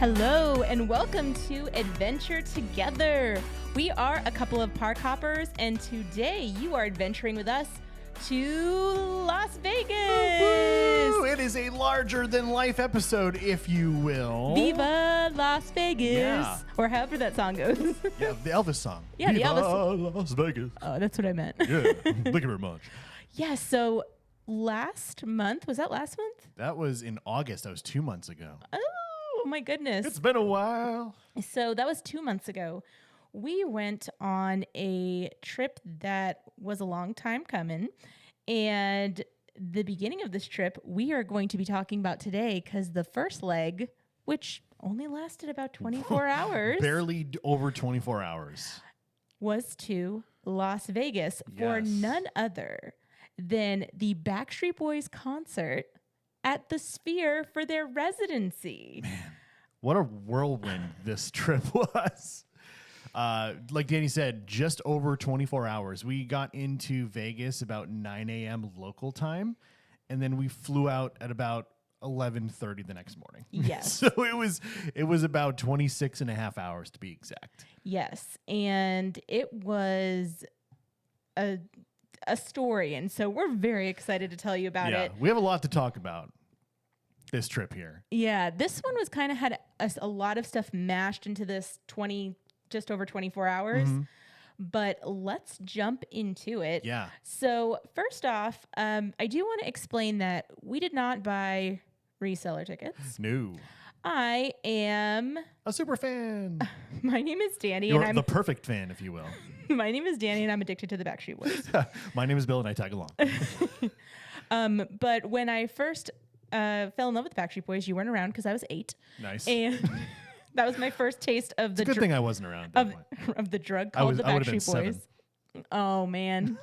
Hello and welcome to Adventure Together. We are a couple of park hoppers and today you are adventuring with us to Las Vegas. Woo! It is a larger than life episode, if you will. Viva Las Vegas. Yeah. Or however that song goes. Yeah, the Elvis song. Yeah, the Viva Elvis. Las Vegas. Oh, that's what I meant. Yeah, thank you very much. Yeah, so last month, was that last month? That was in August. That was 2 months ago. Oh my goodness. It's been a while. So that was 2 months ago. We went on a trip that was a long time coming. And the beginning of this trip, we are going to be talking about today because the first leg, which only lasted about 24 hours. Barely over 24 hours. Was to Las Vegas for Yes. none other than the Backstreet Boys concert at the Sphere for their residency. Man, what a whirlwind this trip was. Like Danny said, just over 24 hours. We got into Vegas about 9 a.m. local time, and then we flew out at about 11:30 the next morning. Yes. So it was about 26 and a half hours to be exact. Yes, and it was a story, and so we're very excited to tell you about it. We have a lot to talk about this trip here. Yeah, this one was kind of had a lot of stuff mashed into this just over 24 hours. Mm-hmm. But let's jump into it. Yeah. So first off, I do want to explain that we did not buy reseller tickets. No. I am A super fan. my name is Danny, You're and I'm the perfect fan, if you will. my name is Danny, and I'm addicted to the Backstreet Boys. My name is Bill, and I tag along. But when I first fell in love with the Backstreet Boys, you weren't around because I was 8. Nice. And that was my first taste of It's a the good thing I wasn't around at that point. of the drug called the I would've been Backstreet Boys. 7. Oh man.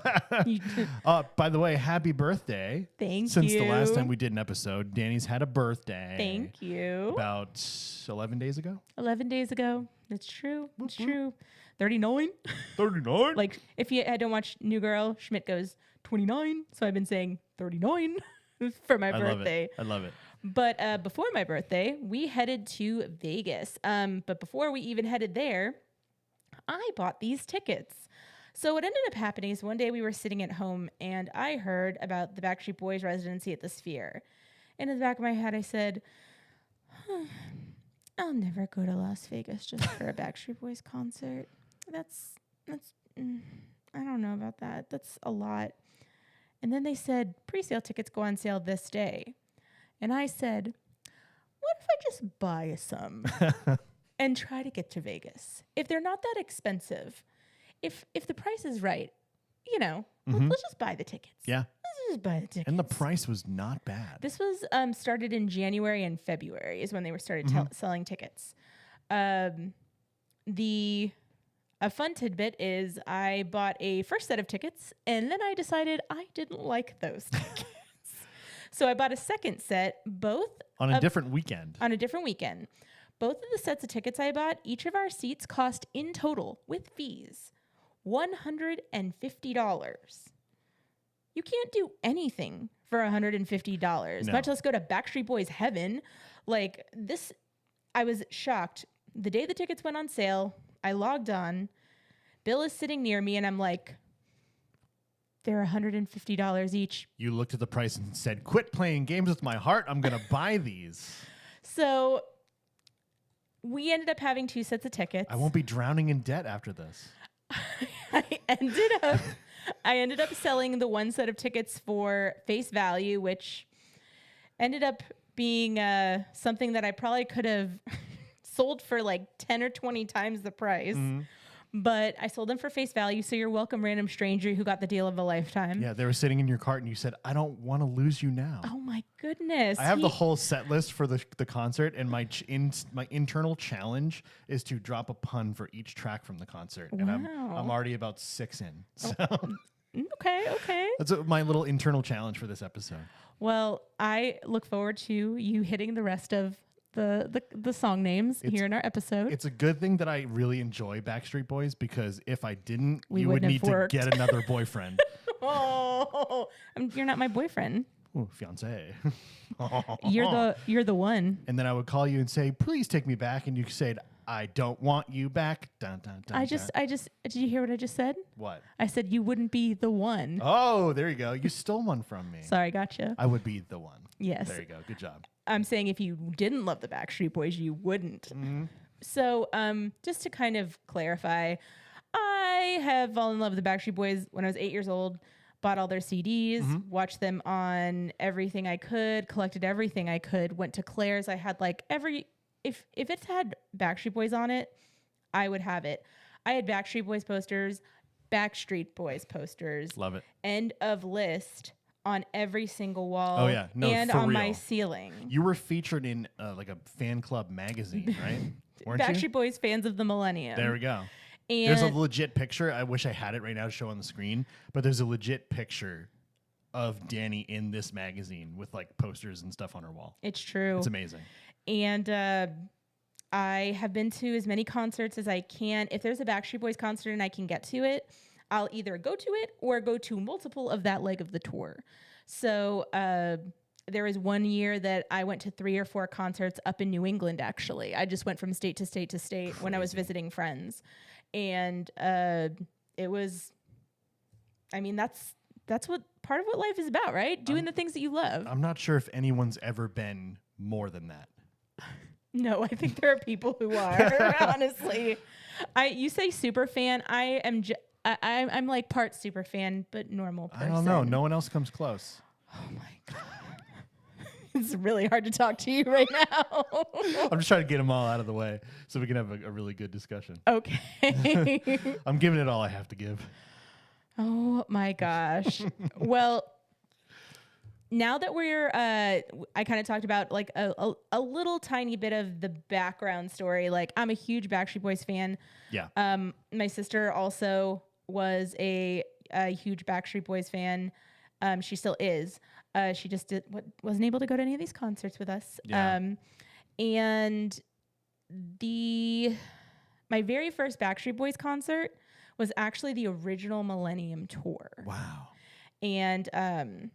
By the way, happy birthday. Thank Since you. the last time we did an episode, Danny's had a birthday. Thank you. About 11 days ago? 11 days ago. It's true. It's true. 39. 39? Like if you don't watch New Girl, Schmidt goes 29. So I've been saying 39 for my birthday. I love it. But before my birthday, we headed to Vegas. But before we even headed there, I bought these tickets. So what ended up happening is one day we were sitting at home and I heard about the Backstreet Boys residency at the Sphere. And in the back of my head, I said, I'll never go to Las Vegas just for a Backstreet Boys concert. That's I don't know about that. That's a lot. And then they said, pre-sale tickets go on sale this day. And I said, what if I just buy some and try to get to Vegas? If they're not that expensive, if the price is right, let's just buy the tickets. Yeah. Let's just buy the tickets. And the price was not bad. This was started in January and February is when they were started selling tickets. A fun tidbit is I bought a first set of tickets and then I decided I didn't like those tickets. So I bought a second set, both on a different weekend. On a different weekend. Both of the sets of tickets I bought, each of our seats cost in total, with fees, $150. You can't do anything for $150, No. much less go to Backstreet Boys heaven. Like this, I was shocked. The day the tickets went on sale, I logged on. Bill is sitting near me, and I'm like, they're $150 each. You looked at the price and said, quit playing games with my heart. I'm going to buy these. So we ended up having 2 sets of tickets. I won't be drowning in debt after this. I ended up selling the one set of tickets for face value, which ended up being something that I probably could have sold for like 10 or 20 times the price. Mm-hmm. But I sold them for face value, so you're welcome, random stranger who got the deal of a lifetime. Yeah, they were sitting in your cart, and you said, I don't want to lose you now. Oh, my goodness. I have the whole set list for the concert, and my internal challenge is to drop a pun for each track from the concert. Wow. And I'm already about 6 in. So Okay. That's my little internal challenge for this episode. Well, I look forward to you hitting the rest of the song names here in our episode. It's a good thing that I really enjoy Backstreet Boys, because if I didn't, you would wouldn't need have to worked. get another boyfriend. Oh, you're not my boyfriend. Ooh, fiance. You're the one. And then I would call you and say, please take me back. And you said, I don't want you back. Dun, dun, dun, Did you hear what I just said? What? I said you wouldn't be the one. Oh, there you go. You stole one from me. Sorry, gotcha. I would be the one. Yes. There you go. Good job. I'm saying if you didn't love the Backstreet Boys, you wouldn't. Mm-hmm. So, just to kind of clarify, I have fallen in love with the Backstreet Boys when I was 8 years old. Bought all their CDs, watched them on everything I could, collected everything I could, went to Claire's. I had like if it's had Backstreet Boys on it, I would have it. I had Backstreet Boys posters, Love it. end of list on every single wall. Oh, yeah. No, and for on real. my ceiling. You were featured in like a fan club magazine, right? Weren't Backstreet you? Boys fans of the millennium. There we go. And There's a legit picture. I wish I had it right now to show on the screen, but there's a legit picture of Danny in this magazine with like posters and stuff on her wall. It's true. It's amazing. And I have been to as many concerts as I can. If there's a Backstreet Boys concert and I can get to it, I'll either go to it or go to multiple of that leg of the tour. So there was one year that I went to 3 or 4 concerts up in New England, actually. I just went from state to state to state when I was visiting friends. And it was, I mean, that's what part of what life is about, right? Doing the things that you love. I'm not sure if anyone's ever been more than that. No, I think there are people who are, honestly. You say super fan. I'm like part super fan, but normal person. I don't know. No one else comes close. Oh my God. It's really hard to talk to you right now. I'm just trying to get them all out of the way so we can have a really good discussion. Okay. I'm giving it all I have to give. Oh my gosh. Well, now that we're, I kind of talked about like a little tiny bit of the background story. Like I'm a huge Backstreet Boys fan. Yeah. My sister also was a huge Backstreet Boys fan. She still is. She just wasn't able to go to any of these concerts with us. Yeah. And my very first Backstreet Boys concert was actually the original Millennium Tour. Wow. And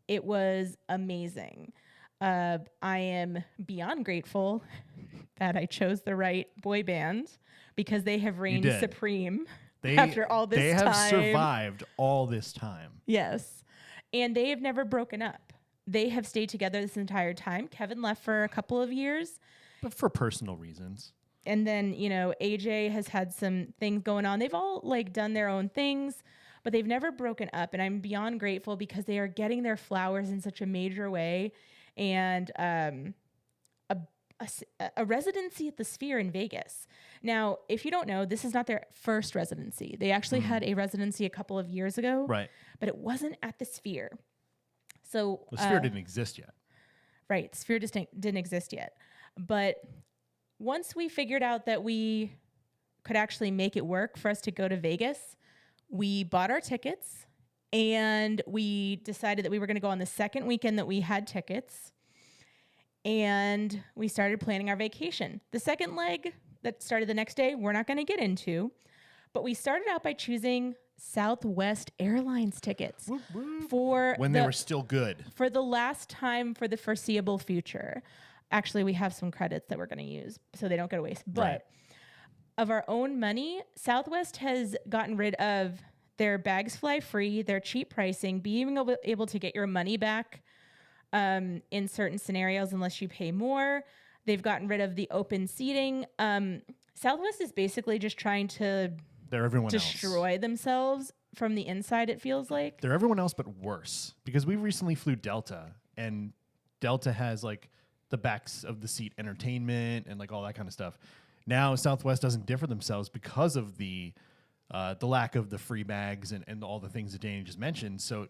it was amazing. I am beyond grateful that I chose the right boy band because they have reigned supreme after all this time. They have survived all this time. Yes. And they have never broken up. They have stayed together this entire time. Kevin left for a couple of years. But for personal reasons. And then, AJ has had some things going on. They've all like done their own things, but they've never broken up. And I'm beyond grateful because they are getting their flowers in such a major way. And a residency at the Sphere in Vegas. Now, if you don't know, this is not their first residency. They actually had a residency a couple of years ago. Right. But it wasn't at the Sphere. So the Sphere didn't exist yet. Right. Sphere didn't exist yet. But once we figured out that we could actually make it work for us to go to Vegas, we bought our tickets and we decided that we were going to go on the second weekend that we had tickets. And we started planning our vacation. The second leg that started the next day, we're not going to get into. But we started out by choosing Southwest Airlines tickets for when they were still good. For the last time for the foreseeable future. Actually, we have some credits that we're going to use so they don't go to waste. But of our own money, Southwest has gotten rid of their bags fly free, their cheap pricing, being able to get your money back in certain scenarios unless you pay more. They've gotten rid of the open seating. Southwest is basically just trying to destroy themselves from the inside, it feels like. They're everyone else but worse because we recently flew Delta, and Delta has like the backs of the seat entertainment and like all that kind of stuff. Now Southwest doesn't differ themselves because of the lack of the free bags and all the things that Danny just mentioned. So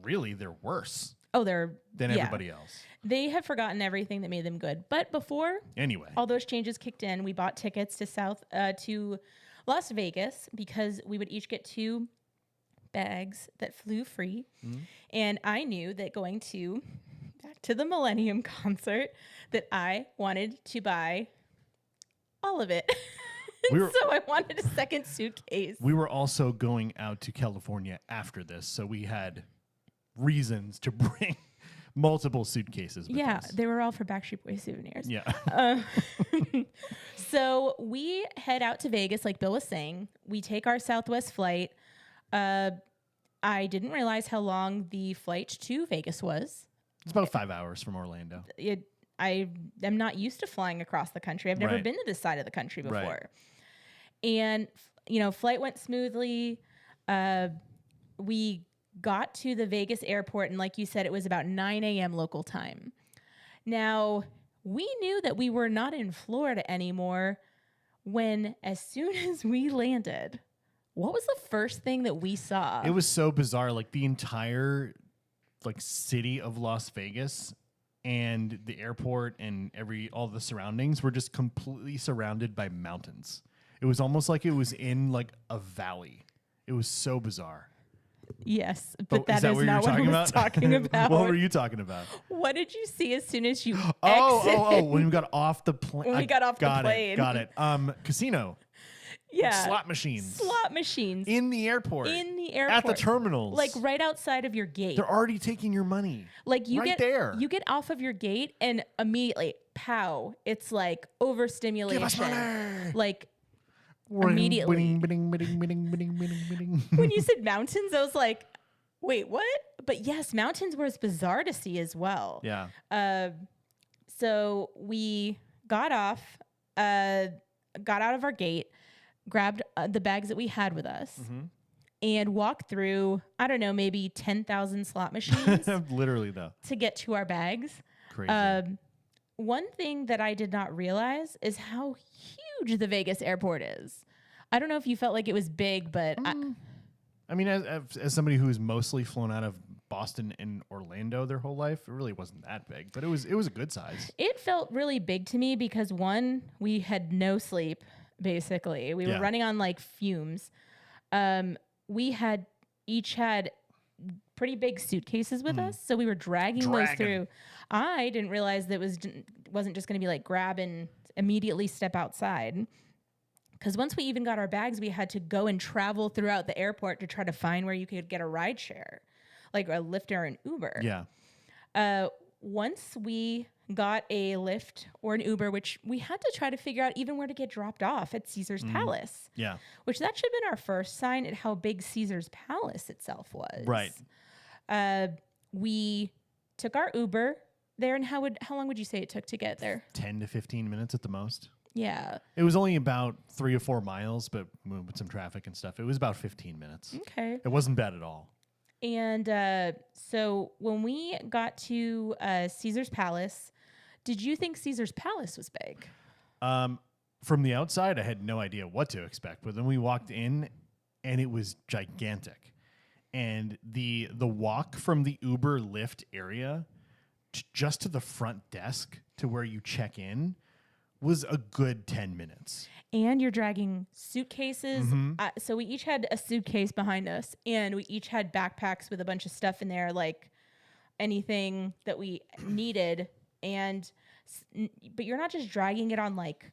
really they're worse. Than everybody else. They have forgotten everything that made them good. But before all those changes kicked in, we bought tickets to Las Vegas because we would each get 2 bags that flew free. Mm-hmm. And I knew that going back to the Millennium concert that I wanted to buy all of it. So I wanted a second suitcase. We were also going out to California after this. So we had reasons to bring multiple suitcases with Yeah, us. they were all for Backstreet Boys souvenirs. Yeah. So we head out to Vegas, like Bill was saying. We take our Southwest flight. I didn't realize how long the flight to Vegas was. It's about 5 hours from Orlando. I am not used to flying across the country. I've never Right. been to this side of the country before. Right. And, flight went smoothly. We got to the Vegas airport, and like you said, it was about 9 a.m. local time. Now, we knew that we were not in Florida anymore when, as soon as we landed, what was the first thing that we saw? It was so bizarre. Like the entire city of Las Vegas and the airport and all the surroundings were just completely surrounded by mountains. It was almost like it was in like a valley. It was so bizarre. Yes, but that is that is what not you what were I was talking about. What were you talking about? What did you see as soon as you Oh, when we got off the plane. When we got off the plane. Got it. Casino. Yeah. Slot machines. Slot machines. In the airport. At the terminals. Like right outside of your gate. They're already taking your money. Like you right get there. You get off of your gate and immediately, pow, it's like overstimulation. Give us money. Like immediately. When you said mountains, I was like, wait, what? But yes, mountains were bizarre to see as well. Yeah. So we got off, got out of our gate, grabbed the bags that we had with us, and walked through, I don't know, maybe 10,000 slot machines. Literally, though. To get to our bags. Crazy. One thing that I did not realize is how huge the Vegas airport is. I don't know if you felt like it was big, but I mean, as somebody who's mostly flown out of Boston and Orlando their whole life, it really wasn't that big, but it was a good size. It felt really big to me because one, we had no sleep. Basically, we were running on like fumes. We each had pretty big suitcases with us, so we were dragging those through. I didn't realize that wasn't just going to be like grab and immediately step outside. Because once we even got our bags, we had to go and travel throughout the airport to try to find where you could get a ride share, like a Lyft or an Uber. Yeah. Once we got a Lyft or an Uber, which we had to try to figure out even where to get dropped off at Caesar's Palace. Yeah. Which that should have been our first sign at how big Caesar's Palace itself was. Right. We took our Uber there, and how long would you say it took to get there? 10 to 15 minutes at the most. Yeah. It was only about 3 or 4 miles, but with some traffic and stuff, it was about 15 minutes. Okay. It wasn't bad at all. And so when we got to Caesar's Palace, did you think Caesar's Palace was big? From the outside, I had no idea what to expect, but then we walked in, and it was gigantic. And the walk from the Uber Lyft area just to the front desk to where you check in was a good 10 minutes. And you're dragging suitcases. So we each had a suitcase behind us, and we each had backpacks with a bunch of stuff in there, like anything that we needed. But you're not just dragging it on like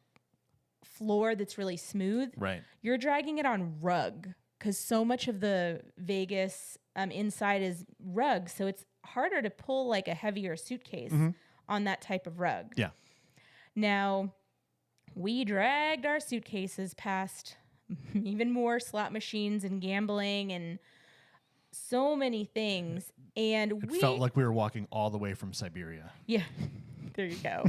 floor that's really smooth. Right. You're dragging it on rug, because so much of the Vegas inside is rug. So it's harder to pull like a heavier suitcase on that type of rug. Yeah. Now, we dragged our suitcases past even more slot machines and gambling and so many things. And It felt like we were walking all the way from Siberia. Yeah, there you go.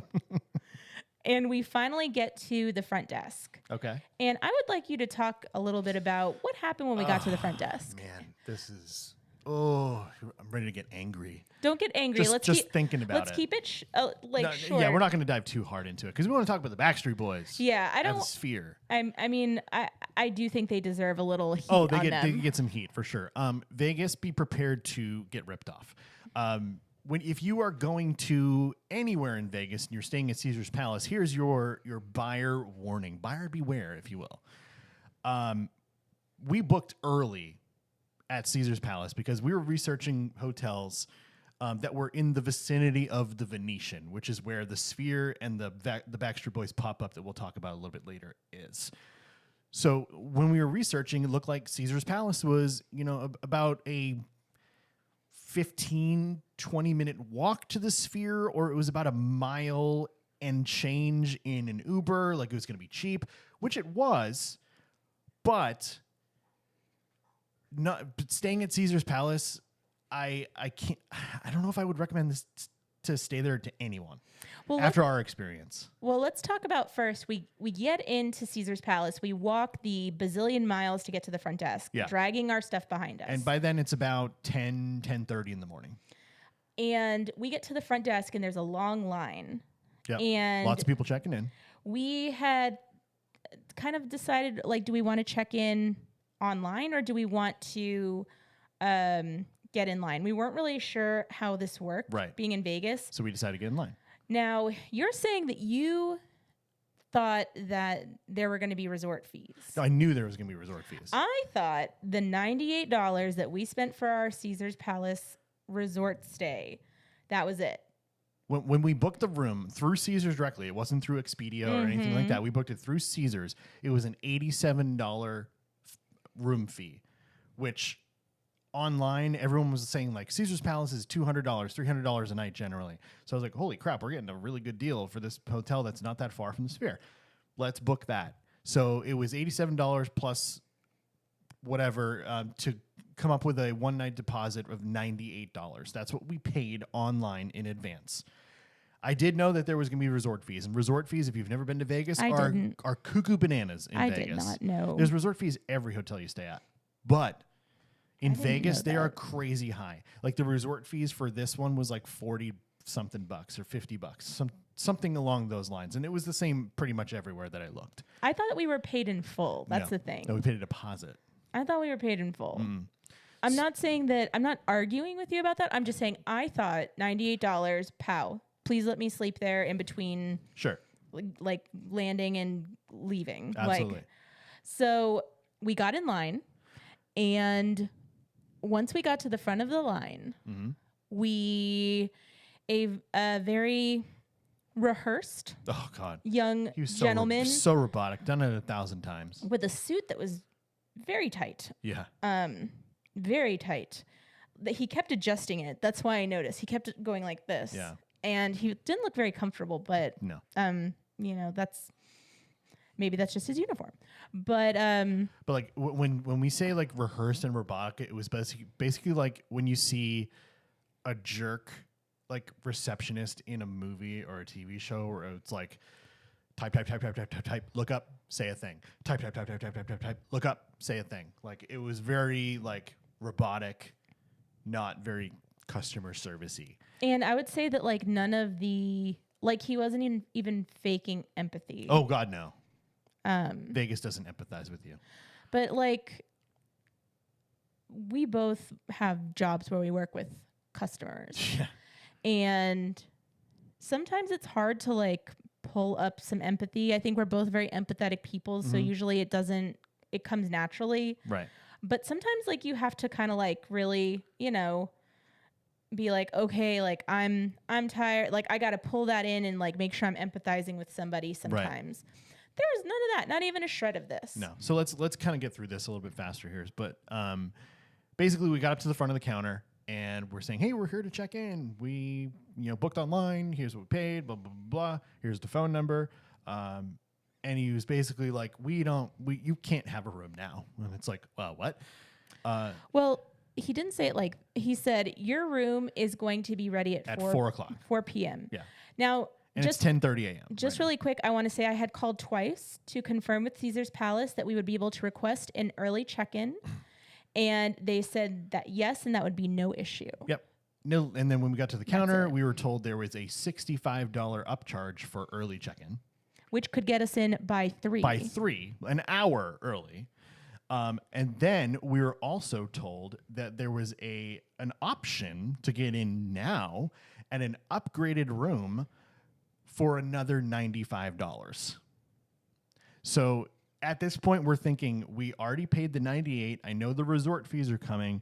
And we finally get to the front desk. Okay. And I would like you to talk a little bit about what happened when we got to the front desk. Man, this is... I'm ready to get angry. Don't get angry. Just thinking about it. Let's keep it short. Yeah, we're not going to dive too hard into it because we want to talk about the Backstreet Boys. Yeah, I don't. The Sphere. I do think they deserve a little heat. They get some heat for sure. Vegas, be prepared to get ripped off. If you are going to anywhere in Vegas and you're staying at Caesar's Palace, here's your buyer warning, buyer beware, if you will. We booked early at Caesar's Palace because we were researching hotels that were in the vicinity of the Venetian, which is where the Sphere and the Backstreet Boys pop-up that we'll talk about a little bit later is. So when we were researching, it looked like Caesar's Palace was, about a 15-20 minute walk to the Sphere, or it was about a mile and change in an Uber. Like, it was going to be cheap, which it was, but staying at Caesar's Palace, I can't. I don't know if I would recommend this to stay there to anyone after our experience. Well, let's talk about first. We get into Caesar's Palace. We walk the bazillion miles to get to the front desk, dragging our stuff behind us. And by then it's about 10:30 in the morning. And we get to the front desk and there's a long line. Yeah. And lots of people checking in. We had kind of decided, like, do we want to check in online or do we want to get in line? We weren't really sure how this worked, being in Vegas. So we decided to get in line. Now, you're saying that you thought that there were going to be resort fees. No, I knew there was going to be resort fees. I thought the $98 that we spent for our Caesar's Palace resort stay, that was it. When we booked the room through Caesars directly, it wasn't through Expedia or anything like that. We booked it through Caesars. It was an $87 room fee, which online everyone was saying like Caesar's Palace is $200, $300 a night generally. So I was like, holy crap, we're getting a really good deal for this hotel that's not that far from the Sphere. Let's book that. So it was $87 plus whatever to come up with a one night deposit of $98. That's what we paid online in advance. I did know that there was going to be resort fees, and resort fees, if you've never been to Vegas, are cuckoo bananas in Vegas. I did not know. There's resort fees every hotel you stay at, but in Vegas they are crazy high. Like the resort fees for this one was like 40 something bucks or $50, something along those lines, and it was the same pretty much everywhere that I looked. I thought that we were paid in full. That's the thing. No, we paid a deposit. I thought we were paid in full. I'm not saying that. I'm not arguing with you about that. I'm just saying I thought $98. Pow. Please let me sleep there in between. Sure. Like landing and leaving. Absolutely. So we got in line, and once we got to the front of the line, a very rehearsed young gentleman, so robotic, done it 1,000 times, with a suit that was very tight. Yeah. Very tight. That he kept adjusting it. That's why I noticed. He kept going like this. Yeah. And he didn't look very comfortable, but no. Maybe that's just his uniform. But like when we say like rehearsed and robotic, it was basically like when you see a jerk like receptionist in a movie or a TV show where it's like type, look up, say a thing. Type, look up, say a thing. Like it was very like robotic, not very customer servicey. And I would say that like none of the, like he wasn't even faking empathy. Oh God, no. Vegas doesn't empathize with you. But like we both have jobs where we work with customers. Yeah. And sometimes it's hard to like pull up some empathy. I think we're both very empathetic people, so usually it comes naturally. Right. But sometimes like you have to kind of like really, be like, okay, like I'm tired. Like I got to pull that in and like make sure I'm empathizing with somebody sometimes. Right. There was none of that, not even a shred of this. No. So let's kind of get through this a little bit faster here. But basically we got up to the front of the counter and we're saying, hey, we're here to check in. We, booked online. Here's what we paid, blah, blah, blah. Here's the phone number. And he was basically like, you can't have a room now. And it's like, well, what? Well, he didn't say it like, he said, your room is going to be ready at 4 o'clock. 4 p.m. Yeah. Now, and it's 10:30 a.m. Just really quick, I want to say I had called twice to confirm with Caesar's Palace that we would be able to request an early check-in. And they said that yes, and that would be no issue. Yep. No, and then when we got to the counter, we were told there was a $65 upcharge for early check-in. Which could get us in by 3. By 3, an hour early. And then we were also told that there was an option to get in now and an upgraded room for another $95. So at this point, we're thinking we already paid the $98. I know the resort fees are coming.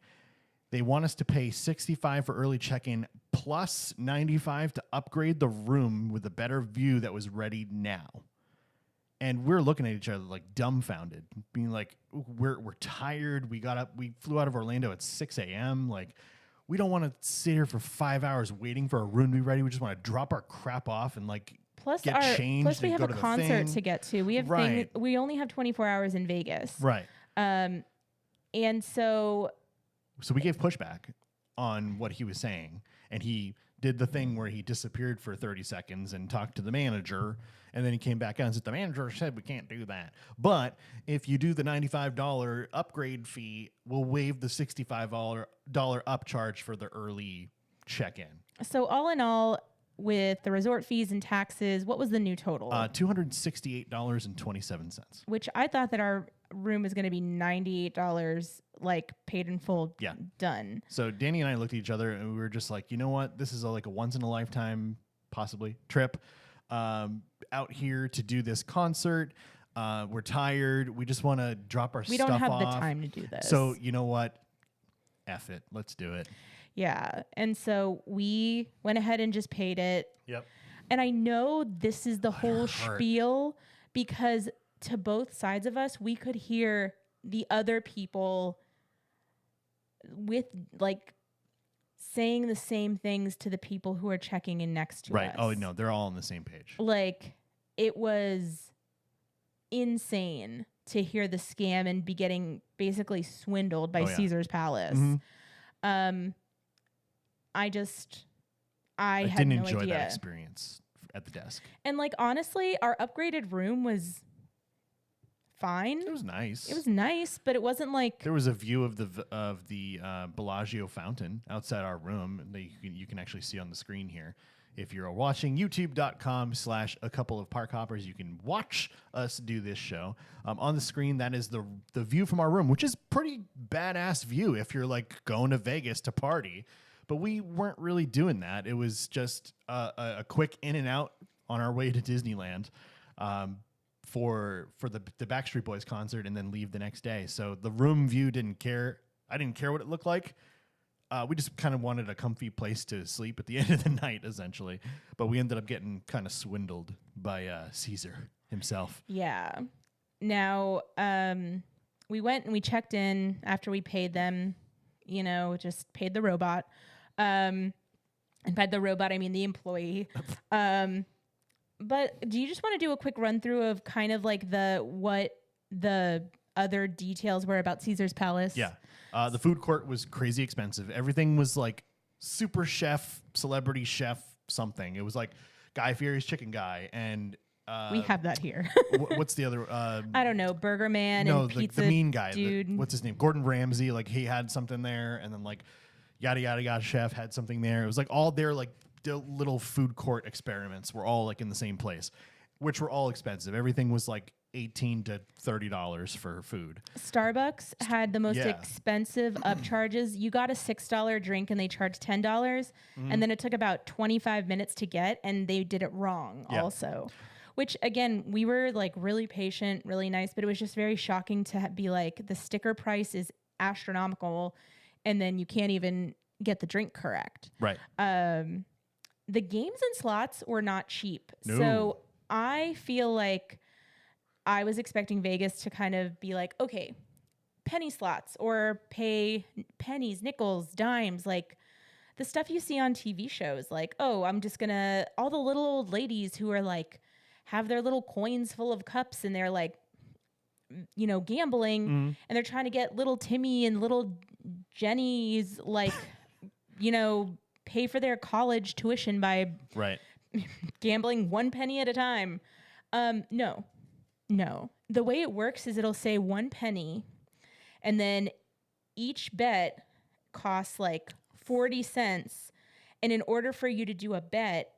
They want us to pay $65 for early check-in plus $95 to upgrade the room with a better view that was ready now. And we're looking at each other like dumbfounded, being like, we're tired. We got up, we flew out of Orlando at 6 a.m. Like, we don't want to sit here for 5 hours waiting for a room to be ready. We just want to drop our crap off and like Plus get changed. plus we and have go a to the concert thing. to get to. We have Right. we only have 24 hours in Vegas. Right. And so we gave pushback on what he was saying, and he did the thing where he disappeared for 30 seconds and talked to the manager, and then he came back out and said, the manager said we can't do that. But if you do the $95 upgrade fee, we'll waive the $65 upcharge for the early check-in. So all in all, with the resort fees and taxes, what was the new total? $268.27. Which I thought that our room was going to be $98, like paid in full. Yeah. Done. So Danny and I looked at each other and we were just like, you know what? This is like a once in a lifetime, possibly, trip out here to do this concert. We're tired. We just want to drop our stuff off. We don't have the time to do this. So you know what? F it. Let's do it. Yeah. And so we went ahead and just paid it. Yep. And I know this is the whole spiel because to both sides of us, we could hear the other people with like saying the same things to the people who are checking in next to us. Right. Oh, no, they're all on the same page. Like it was insane to hear the scam and be getting basically swindled by Caesar's Palace. Mm-hmm. I had didn't no enjoy idea. that experience at the desk. And like honestly, our upgraded room was fine. It was nice. It was nice, but it wasn't like there was a view of the Bellagio fountain outside our room that you can actually see on the screen here. If you're watching youtube.com/a couple of park hoppers, you can watch us do this show. On the screen, that is the view from our room, which is pretty badass view if you're like going to Vegas to party. But we weren't really doing that. It was just a quick in and out on our way to Disneyland for the Backstreet Boys concert and then leave the next day. So the room view didn't care. I didn't care what it looked like. We just kind of wanted a comfy place to sleep at the end of the night, essentially. But we ended up getting kind of swindled by Caesar himself. Yeah. Now, we went and we checked in after we paid them, just paid the robot. And by the robot, I mean the employee. But do you just want to do a quick run through of kind of like what the other details were about Caesar's Palace? Yeah. The food court was crazy expensive. Everything was like super chef, celebrity chef, something. It was like Guy Fieri's Chicken Guy. And we have that here. What's the other? I don't know. Burger Man and pizza the mean guy. Dude. What's his name? Gordon Ramsay. Like he had something there. And then like yada, yada, yada chef had something there. It was like all their like little food court experiments were all like in the same place, which were all expensive. Everything was like $18 to $30 for food. Starbucks had the most expensive upcharges. You got a $6 drink and they charged $10, and then it took about 25 minutes to get, and they did it wrong also. Which again, we were like really patient, really nice, but it was just very shocking to be like the sticker price is astronomical, and then you can't even get the drink correct. Right. The games and slots were not cheap, No. so I feel like I was expecting Vegas to kind of be like, okay, penny slots or pay pennies, nickels, dimes, like the stuff you see on TV shows. Like, oh, I'm just gonna, all the little old ladies who are like, have their little coins full of cups and they're like, gambling and they're trying to get little Timmy and little Jenny's like, pay for their college tuition by gambling 1 penny at a time. No. The way it works is it'll say 1 penny, and then each bet costs like 40 cents. And in order for you to do a bet,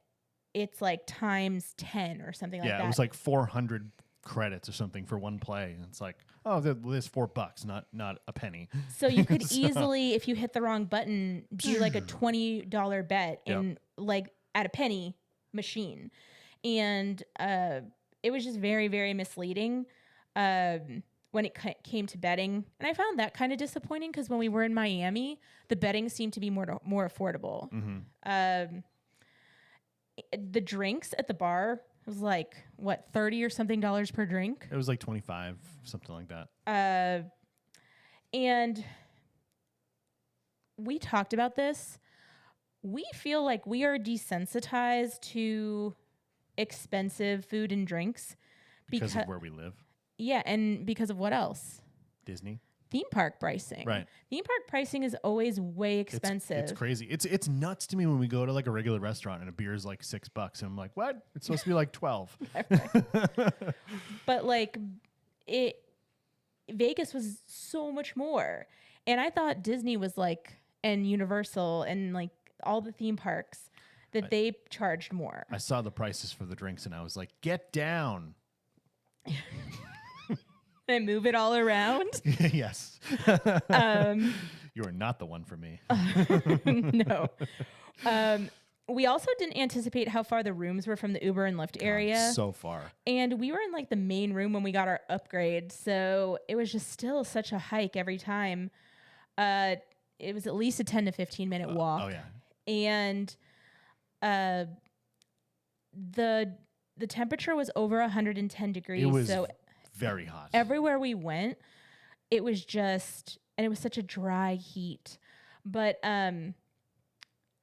it's like times 10 or something like that. Yeah, it was like 400 credits or something for one play. And it's like, oh, there's $4, not a penny. So you could easily, if you hit the wrong button, do like a $20 bet in like at a penny machine. And it was just very, very misleading when it came to betting. And I found that kind of disappointing because when we were in Miami, the betting seemed to be more affordable. The drinks at the bar was like, what, $30 or something per drink? It was like 25, something like that. And we talked about this. We feel like we are desensitized to expensive food and drinks because of where we live. Yeah, and because of what else? Disney. Theme park pricing. Right. Theme park pricing is always way expensive. It's crazy. It's nuts to me when we go to like a regular restaurant and a beer is like $6 and I'm like, what? It's supposed to be like 12. But like Vegas was so much more. And I thought Disney was like, and Universal and like all the theme parks that they charged more. I saw the prices for the drinks and I was like, get down. And move it all around. Yes. You are not the one for me. No. We also didn't anticipate how far the rooms were from the Uber and Lyft area. So far. And we were in like the main room when we got our upgrade. So it was just still such a hike every time. It was at least a 10 to 15 minute walk. Oh yeah. And the temperature was over 110 degrees. It was so very hot. everywhere we went, it was just, and it was such a dry heat. But I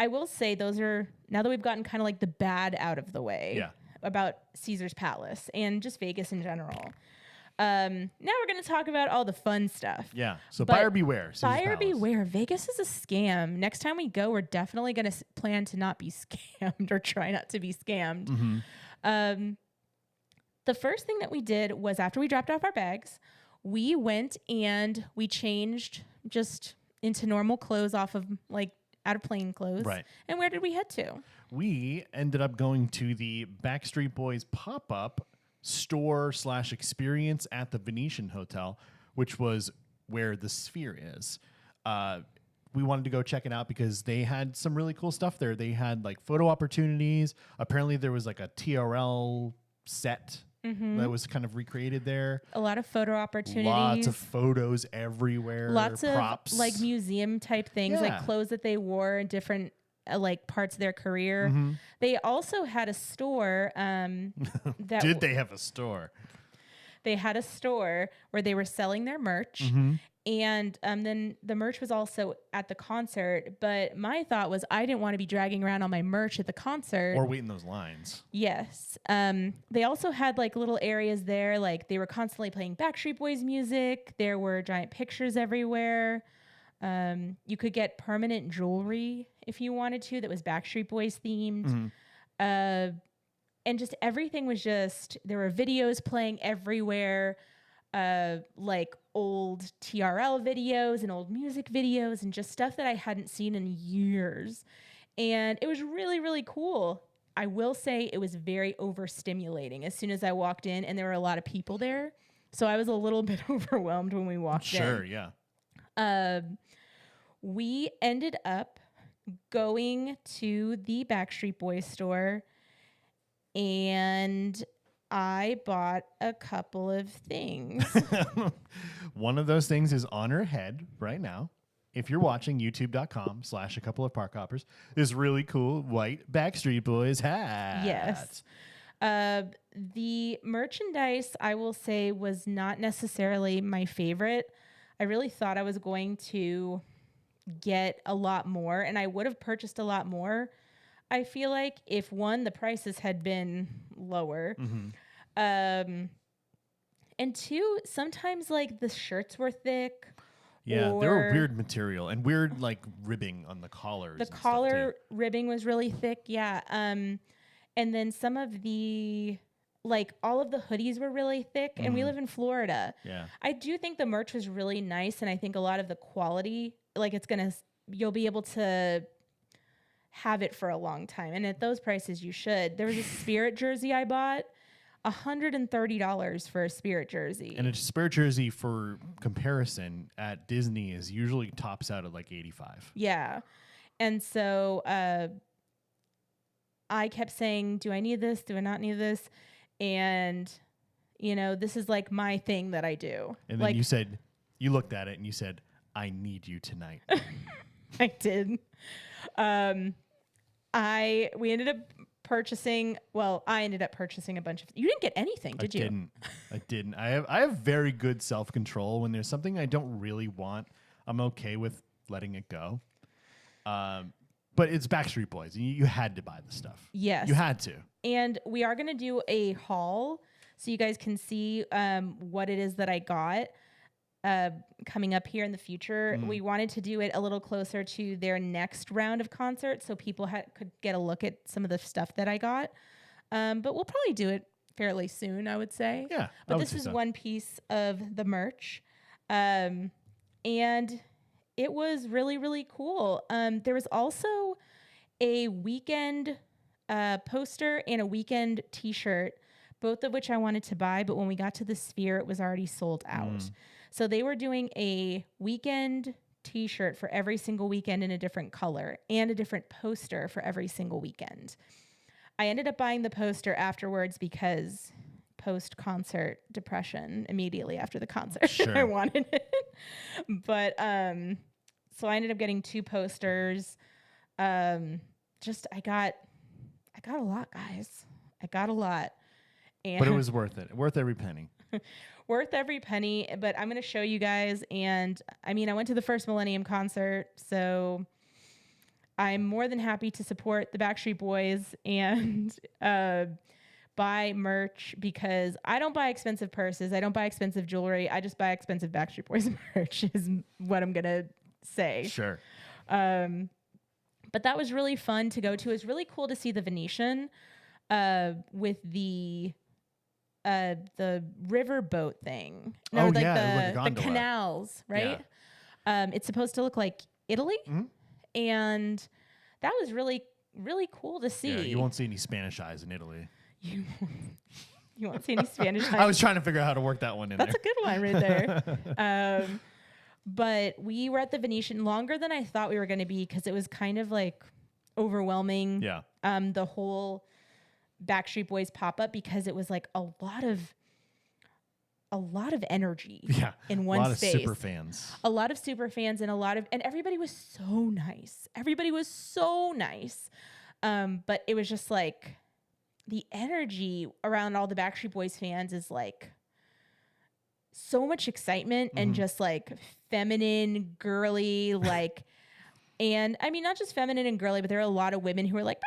will say those are, now that we've gotten kind of like the bad out of the way about Caesar's Palace and just Vegas in general. Now we're going to talk about all the fun stuff. Yeah. So buyer beware. Caesar's Buyer Palace. beware. Vegas is a scam. Next time we go, we're definitely going to plan to not be scammed or try not to be scammed. Mm-hmm. The first thing that we did was after we dropped off our bags, we went and we changed just into normal clothes off of like out of plain clothes. Right. And where did we head to? We ended up going to the Backstreet Boys pop-up store / experience at the Venetian Hotel, which was where the Sphere is. We wanted to go check it out because they had some really cool stuff there. They had like photo opportunities. Apparently there was like a TRL set that was kind of recreated there. A lot of photo opportunities. Lots of photos everywhere. Lots props. of like museum type things, like clothes that they wore in different like parts of their career. They also had a store. That Did they have a store? They had a store where they were selling their merch. And then the merch was also at the concert. But my thought was I didn't want to be dragging around all my merch at the concert. Or waiting those lines. Yes. They also had like little areas there. Like they were constantly playing Backstreet Boys music. There were giant pictures everywhere. You could get permanent jewelry if you wanted to that was Backstreet Boys themed. And just everything was just, there were videos playing everywhere. Like old TRL videos and old music videos and just stuff that I hadn't seen in years. And it was really, really cool. I will say it was very overstimulating as soon as I walked in and there were a lot of people there. So I was a little bit overwhelmed when we walked in. Sure, yeah. We ended up going to the Backstreet Boys store and I bought a couple of things. One of those things is on her head right now. If you're watching, youtube.com / a couple of park hoppers, this really cool white Backstreet Boys hat. Yes. The merchandise, I will say, was not necessarily my favorite. I really thought I was going to get a lot more, and I would have purchased a lot more. I feel like if one, the prices had been lower, and two, sometimes like the shirts were thick. Yeah, they were weird material and weird like ribbing on the collars. The collar ribbing was really thick, yeah. And then some of the, like all of the hoodies were really thick, and we live in Florida. Yeah, I do think the merch was really nice, and I think a lot of the quality, like you'll be able to have it for a long time. And at those prices, you should. There was a Spirit jersey I bought, $130 for a Spirit jersey. and a Spirit jersey, for comparison, at Disney is usually tops out at like $85. Yeah. And so I kept saying, do I need this? Do I not need this? And, you know, this is like my thing that I do. And then you looked at it and you said, I need you tonight. I did. We ended up purchasing, I ended up purchasing a bunch of, you didn't get anything, did you? I didn't. I have very good self-control. When there's something I don't really want, I'm okay with letting it go. But it's Backstreet Boys. You had to buy the stuff. Yes. You had to. And we are going to do a haul so you guys can see what it is that I got coming up here in the future. We wanted to do it a little closer to their next round of concerts so people could get a look at some of the stuff that I got. But we'll probably do it fairly soon, I would say. Yeah. But this is one piece of the merch. And it was really, really cool. There was also a weekend poster and a weekend t-shirt, both of which I wanted to buy, but when we got to the Sphere, it was already sold out. So they were doing a weekend t-shirt for every single weekend in a different color and a different poster for every single weekend. I ended up buying the poster afterwards because post-concert depression immediately after the concert. Sure. I wanted it. But so I ended up getting 2 posters. I got a lot, guys. I got a lot. And But it was worth it. Worth every penny. worth every penny. But I'm going to show you guys. And I mean, I went to the first Millennium concert, so I'm more than happy to support the Backstreet Boys and buy merch because I don't buy expensive purses. I don't buy expensive jewelry. I just buy expensive Backstreet Boys merch is what I'm going to say. Sure. But that was really fun to go to. It was really cool to see the Venetian with the river boat thing. No, Oh, like yeah, it was like a the gondola. canals, right? It's supposed to look like Italy. And that was really, really cool to see. Yeah, you won't see any Spanish eyes in Italy. You won't see any Spanish eyes. I was trying to figure out how to work that one in That's there. a good one right there. But we were at the Venetian longer than I thought we were going to be because it was kind of like overwhelming. Yeah. The whole Backstreet Boys pop-up because it was like a lot of energy in one a lot space. of super fans. A lot of super fans and and everybody was so nice. Everybody was so nice. But it was just like the energy around all the Backstreet Boys fans is like so much excitement and just like feminine, girly, like, and I mean, not just feminine and girly, but there are a lot of women who are like,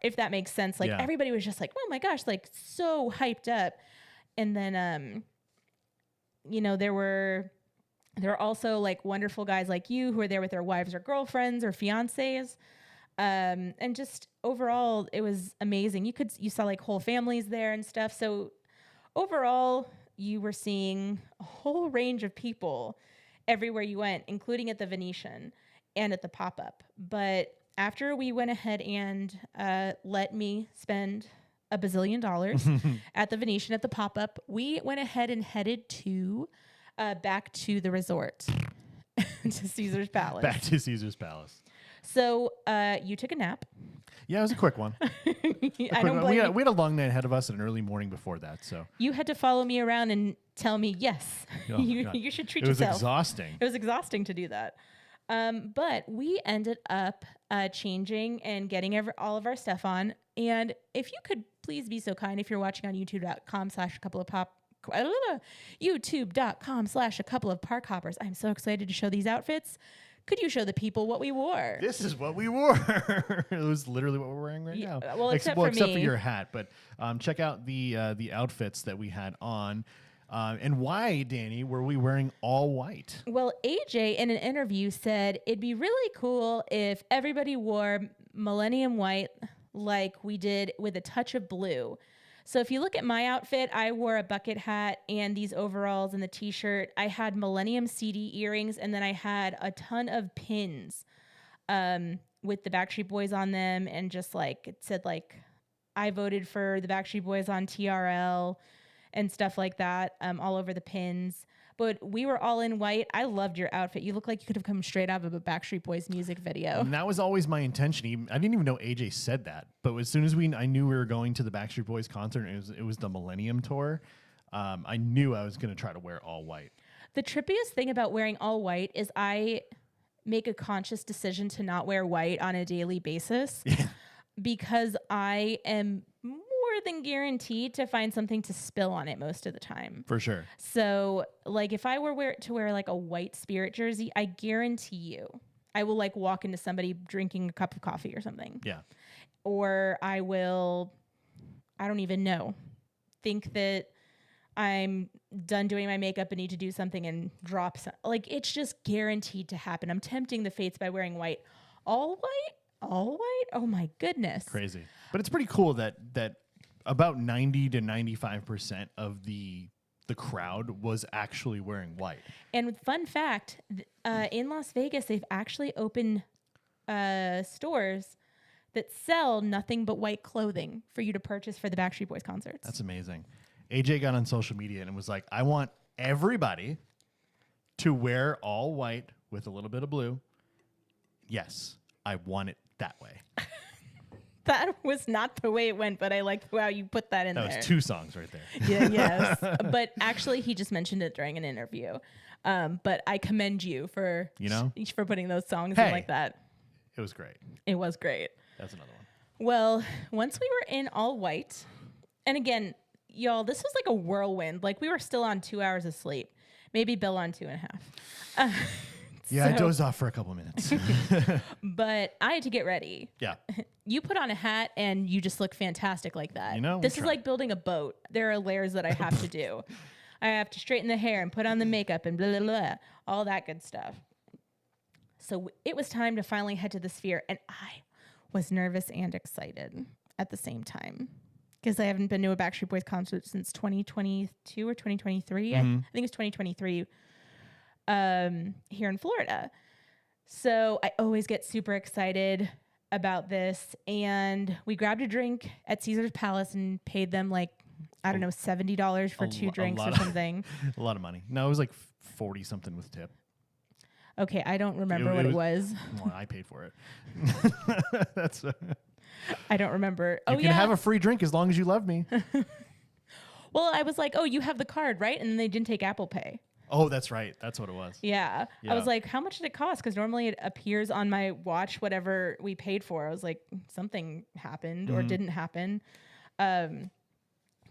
if that makes sense. Like everybody was just like, oh my gosh, like so hyped up. And then, there were also like wonderful guys like you who are there with their wives or girlfriends or fiancés. And just overall, it was amazing. You saw like whole families there and stuff. So overall, you were seeing a whole range of people everywhere you went, including at the Venetian and at the pop-up. But after we went ahead and let me spend $1 bazillion at the Venetian at the pop-up, we went ahead and headed to back to the resort to Caesar's Palace. Back to Caesar's Palace. So you took a nap. Yeah, it was a quick one. I don't blame you. We had a long night ahead of us and an early morning before that. So you had to follow me around and tell me, yes, Oh, you should treat it was yourself. exhausting. It was exhausting to do that. But we ended up changing and getting all of our stuff on. And if you could please be so kind, if you're watching on youtube.com/a couple of park hoppers, I'm so excited to show these outfits. Could you show the people what we wore? This is what we wore. It was literally what we're wearing right now. Well, except for except me. for your hat. But check out the outfits that we had on. And why, Danny, were we wearing all white? Well, AJ in an interview said it'd be really cool if everybody wore Millennium White like we did with a touch of blue. So if you look at my outfit, I wore a bucket hat and these overalls and the t-shirt. I had Millennium CD earrings, and then I had a ton of pins with the Backstreet Boys on them, and just like it said like I voted for the Backstreet Boys on TRL and stuff like that all over the pins. But we were all in white. I loved your outfit. You look like you could have come straight out of a Backstreet Boys music video. And that was always my intention. I didn't even know AJ said that. But as soon as I knew we were going to the Backstreet Boys concert, and it was the Millennium Tour, I knew I was going to try to wear all white. The trippiest thing about wearing all white is I make a conscious decision to not wear white on a daily basis because I am more than guaranteed to find something to spill on it most of the time. For sure. So like if I were to wear like a white Spirit jersey, I guarantee you I will like walk into somebody drinking a cup of coffee or something. Yeah. Or I will, I don't even know, think that I'm done doing my makeup and need to do something and drop some. Like, it's just guaranteed to happen. I'm tempting the fates by wearing white. All white? All white? Oh my goodness. Crazy. But it's pretty cool that about 90 to 95% of the crowd was actually wearing white. And fun fact, in Las Vegas, they've actually opened stores that sell nothing but white clothing for you to purchase for the Backstreet Boys concerts. That's amazing. AJ got on social media and was like, I want everybody to wear all white with a little bit of blue. Yes, I want it that way. That was not the way it went, but I like how you put that in there. That was 2 songs right there. Yeah, yes. But actually, he just mentioned it during an interview. But I commend you for putting those songs in like that. It was great. It was great. That's another one. Well, once we were in all white, and again, y'all, this was like a whirlwind. Like, we were still on 2 hours of sleep. Maybe Bill on 2.5. Yeah, I dozed off for a couple minutes. But I had to get ready. Yeah. You put on a hat and you just look fantastic like that. This is like building a boat. There are layers that I have to do. I have to straighten the hair and put on the makeup and blah, blah, blah, all that good stuff. So it was time to finally head to the Sphere. And I was nervous and excited at the same time because I haven't been to a Backstreet Boys concert since 2022 or 2023. I think it's 2023 here in Florida. So I always get super excited about this. And we grabbed a drink at Caesar's Palace and paid them like, I don't know, $70 for 2 drinks or something. A lot of money. No, it was like 40 something with tip. Okay, I don't remember what it was. Well, I paid for it. That's. I don't remember. You can have a free drink as long as you love me. Well, I was like, oh, you have the card, right? And then they didn't take Apple Pay. Oh, that's right. That's what it was. Yeah. I was like, how much did it cost? Because normally it appears on my watch, whatever we paid for. I was like, something happened or didn't happen.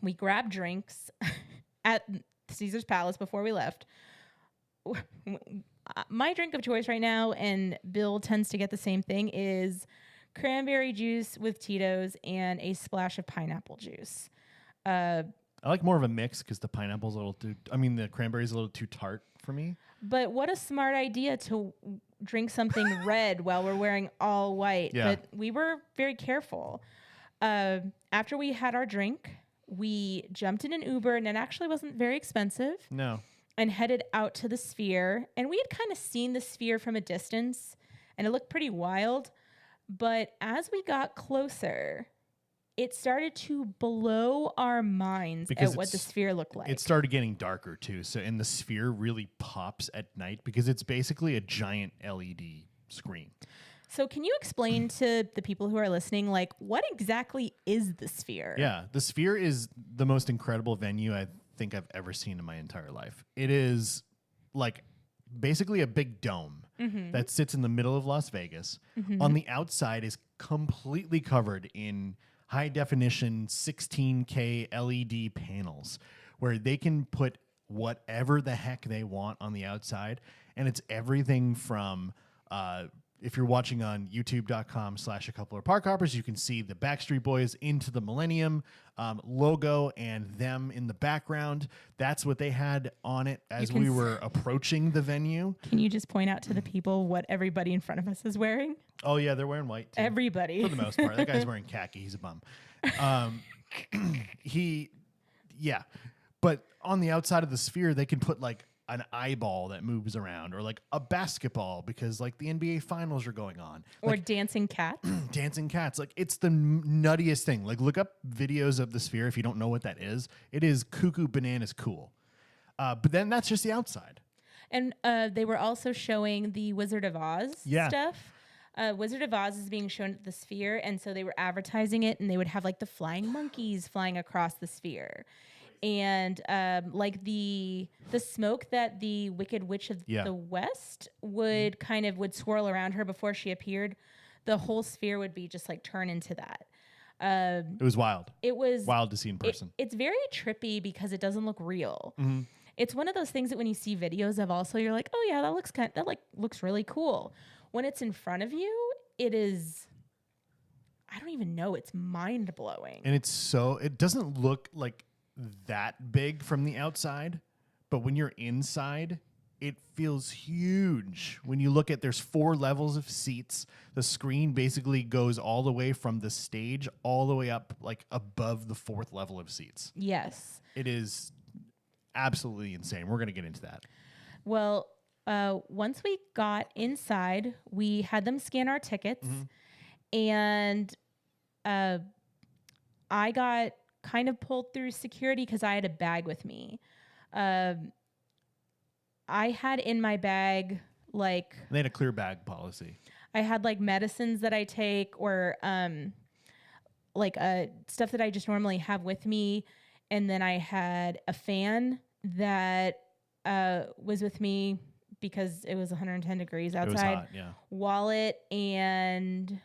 We grabbed drinks at Caesar's Palace before we left. My drink of choice right now, and Bill tends to get the same thing, is cranberry juice with Tito's and a splash of pineapple juice. I like more of a mix because the pineapple's a little too, the cranberry's a little too tart for me. But what a smart idea to drink something red while we're wearing all white. Yeah. But we were very careful. After we had our drink, we jumped in an Uber, and it actually wasn't very expensive. No. And headed out to the Sphere. And we had kind of seen the Sphere from a distance, and it looked pretty wild. But as we got closer, it started to blow our minds at what the Sphere looked like. It started getting darker too. So, and the Sphere really pops at night because it's basically a giant LED screen. So can you explain to the people who are listening, like, what exactly is the Sphere? Yeah, the Sphere is the most incredible venue I think I've ever seen in my entire life. It is like basically a big dome that sits in the middle of Las Vegas. On the outside is completely covered in high definition 16K LED panels where they can put whatever the heck they want on the outside. And it's everything from, if you're watching on youtube.com/a couple of park hoppers, you can see the Backstreet Boys Into the Millennium logo and them in the background. That's what they had on it as we were approaching the venue. Can you just point out to the people what everybody in front of us is wearing? Oh, yeah, they're wearing white, too. Everybody. For the most part. That guy's wearing khaki. He's a bum. But on the outside of the Sphere, they can put like an eyeball that moves around or like a basketball because like the NBA finals are going on. Or like, dancing cats. Dancing cats. Like it's the nuttiest thing. Like look up videos of the Sphere if you don't know what that is. It is cuckoo bananas cool. But then that's just the outside. And they were also showing the Wizard of Oz stuff. Wizard of Oz is being shown at the Sphere, and so they were advertising it, and they would have like the flying monkeys flying across the Sphere. And like the smoke that the Wicked Witch of the West would would swirl around her before she appeared, the whole Sphere would be just like turn into that. It was wild. It was wild to see in person. It's very trippy because it doesn't look real. It's one of those things that when you see videos of, also you're like, oh yeah, that looks looks really cool. when it's in front of you, it is, I don't even know, it's mind blowing. And it doesn't look like that big from the outside, but when you're inside, it feels huge. When you look at, there's 4 levels of seats. The screen basically goes all the way from the stage all the way up, like above the 4th level of seats. Yes. It is absolutely insane. We're going to get into that. Well, once we got inside, we had them scan our tickets, and I got kind of pulled through security because I had a bag with me. I had in my bag, like... They had a clear bag policy. I had, like, medicines that I take, or, like, stuff that I just normally have with me. And then I had a fan that was with me because it was 110 degrees outside. It was hot, yeah. Wallet and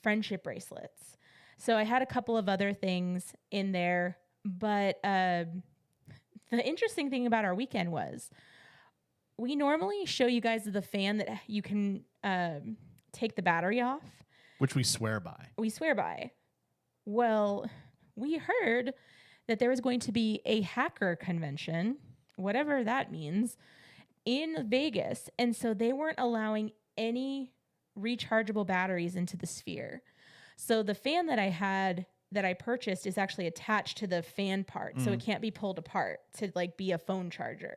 friendship bracelets. So I had a couple of other things in there. But the interesting thing about our weekend was... we normally show you guys the fan that you can take the battery off. Which we swear by. We swear by. Well, we heard that there was going to be a hacker convention, whatever that means, in Vegas. And so they weren't allowing any rechargeable batteries into the Sphere. So the fan that I had, that I purchased, is actually attached to the fan part. So it can't be pulled apart to like be a phone charger.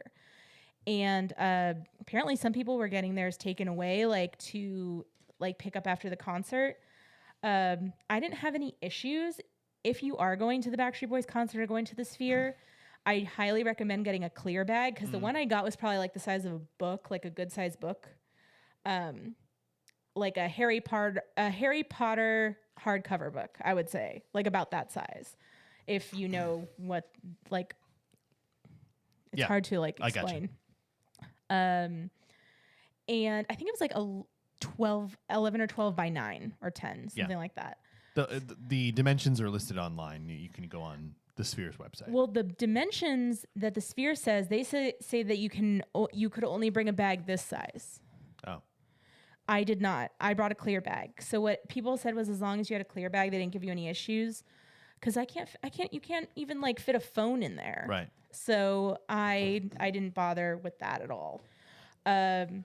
And apparently some people were getting theirs taken away, like to like pick up after the concert. I didn't have any issues. If you are going to the Backstreet Boys concert or going to the Sphere, I highly recommend getting a clear bag, because the one I got was probably like the size of a book, like a good size book, like a Harry Potter hardcover book, I would say, like about that size. If you know what, like, it's hard to like explain. And I think it was like a 11 or 12 by 9 or 10, something like that. The dimensions are listed online. You can go on the Sphere's website. Well, the dimensions that the Sphere says, they say that you could only bring a bag this size. Oh. I did not. I brought a clear bag. So what people said was, as long as you had a clear bag, they didn't give you any issues. Because you can't even like fit a phone in there. Right. So I didn't bother with that at all. And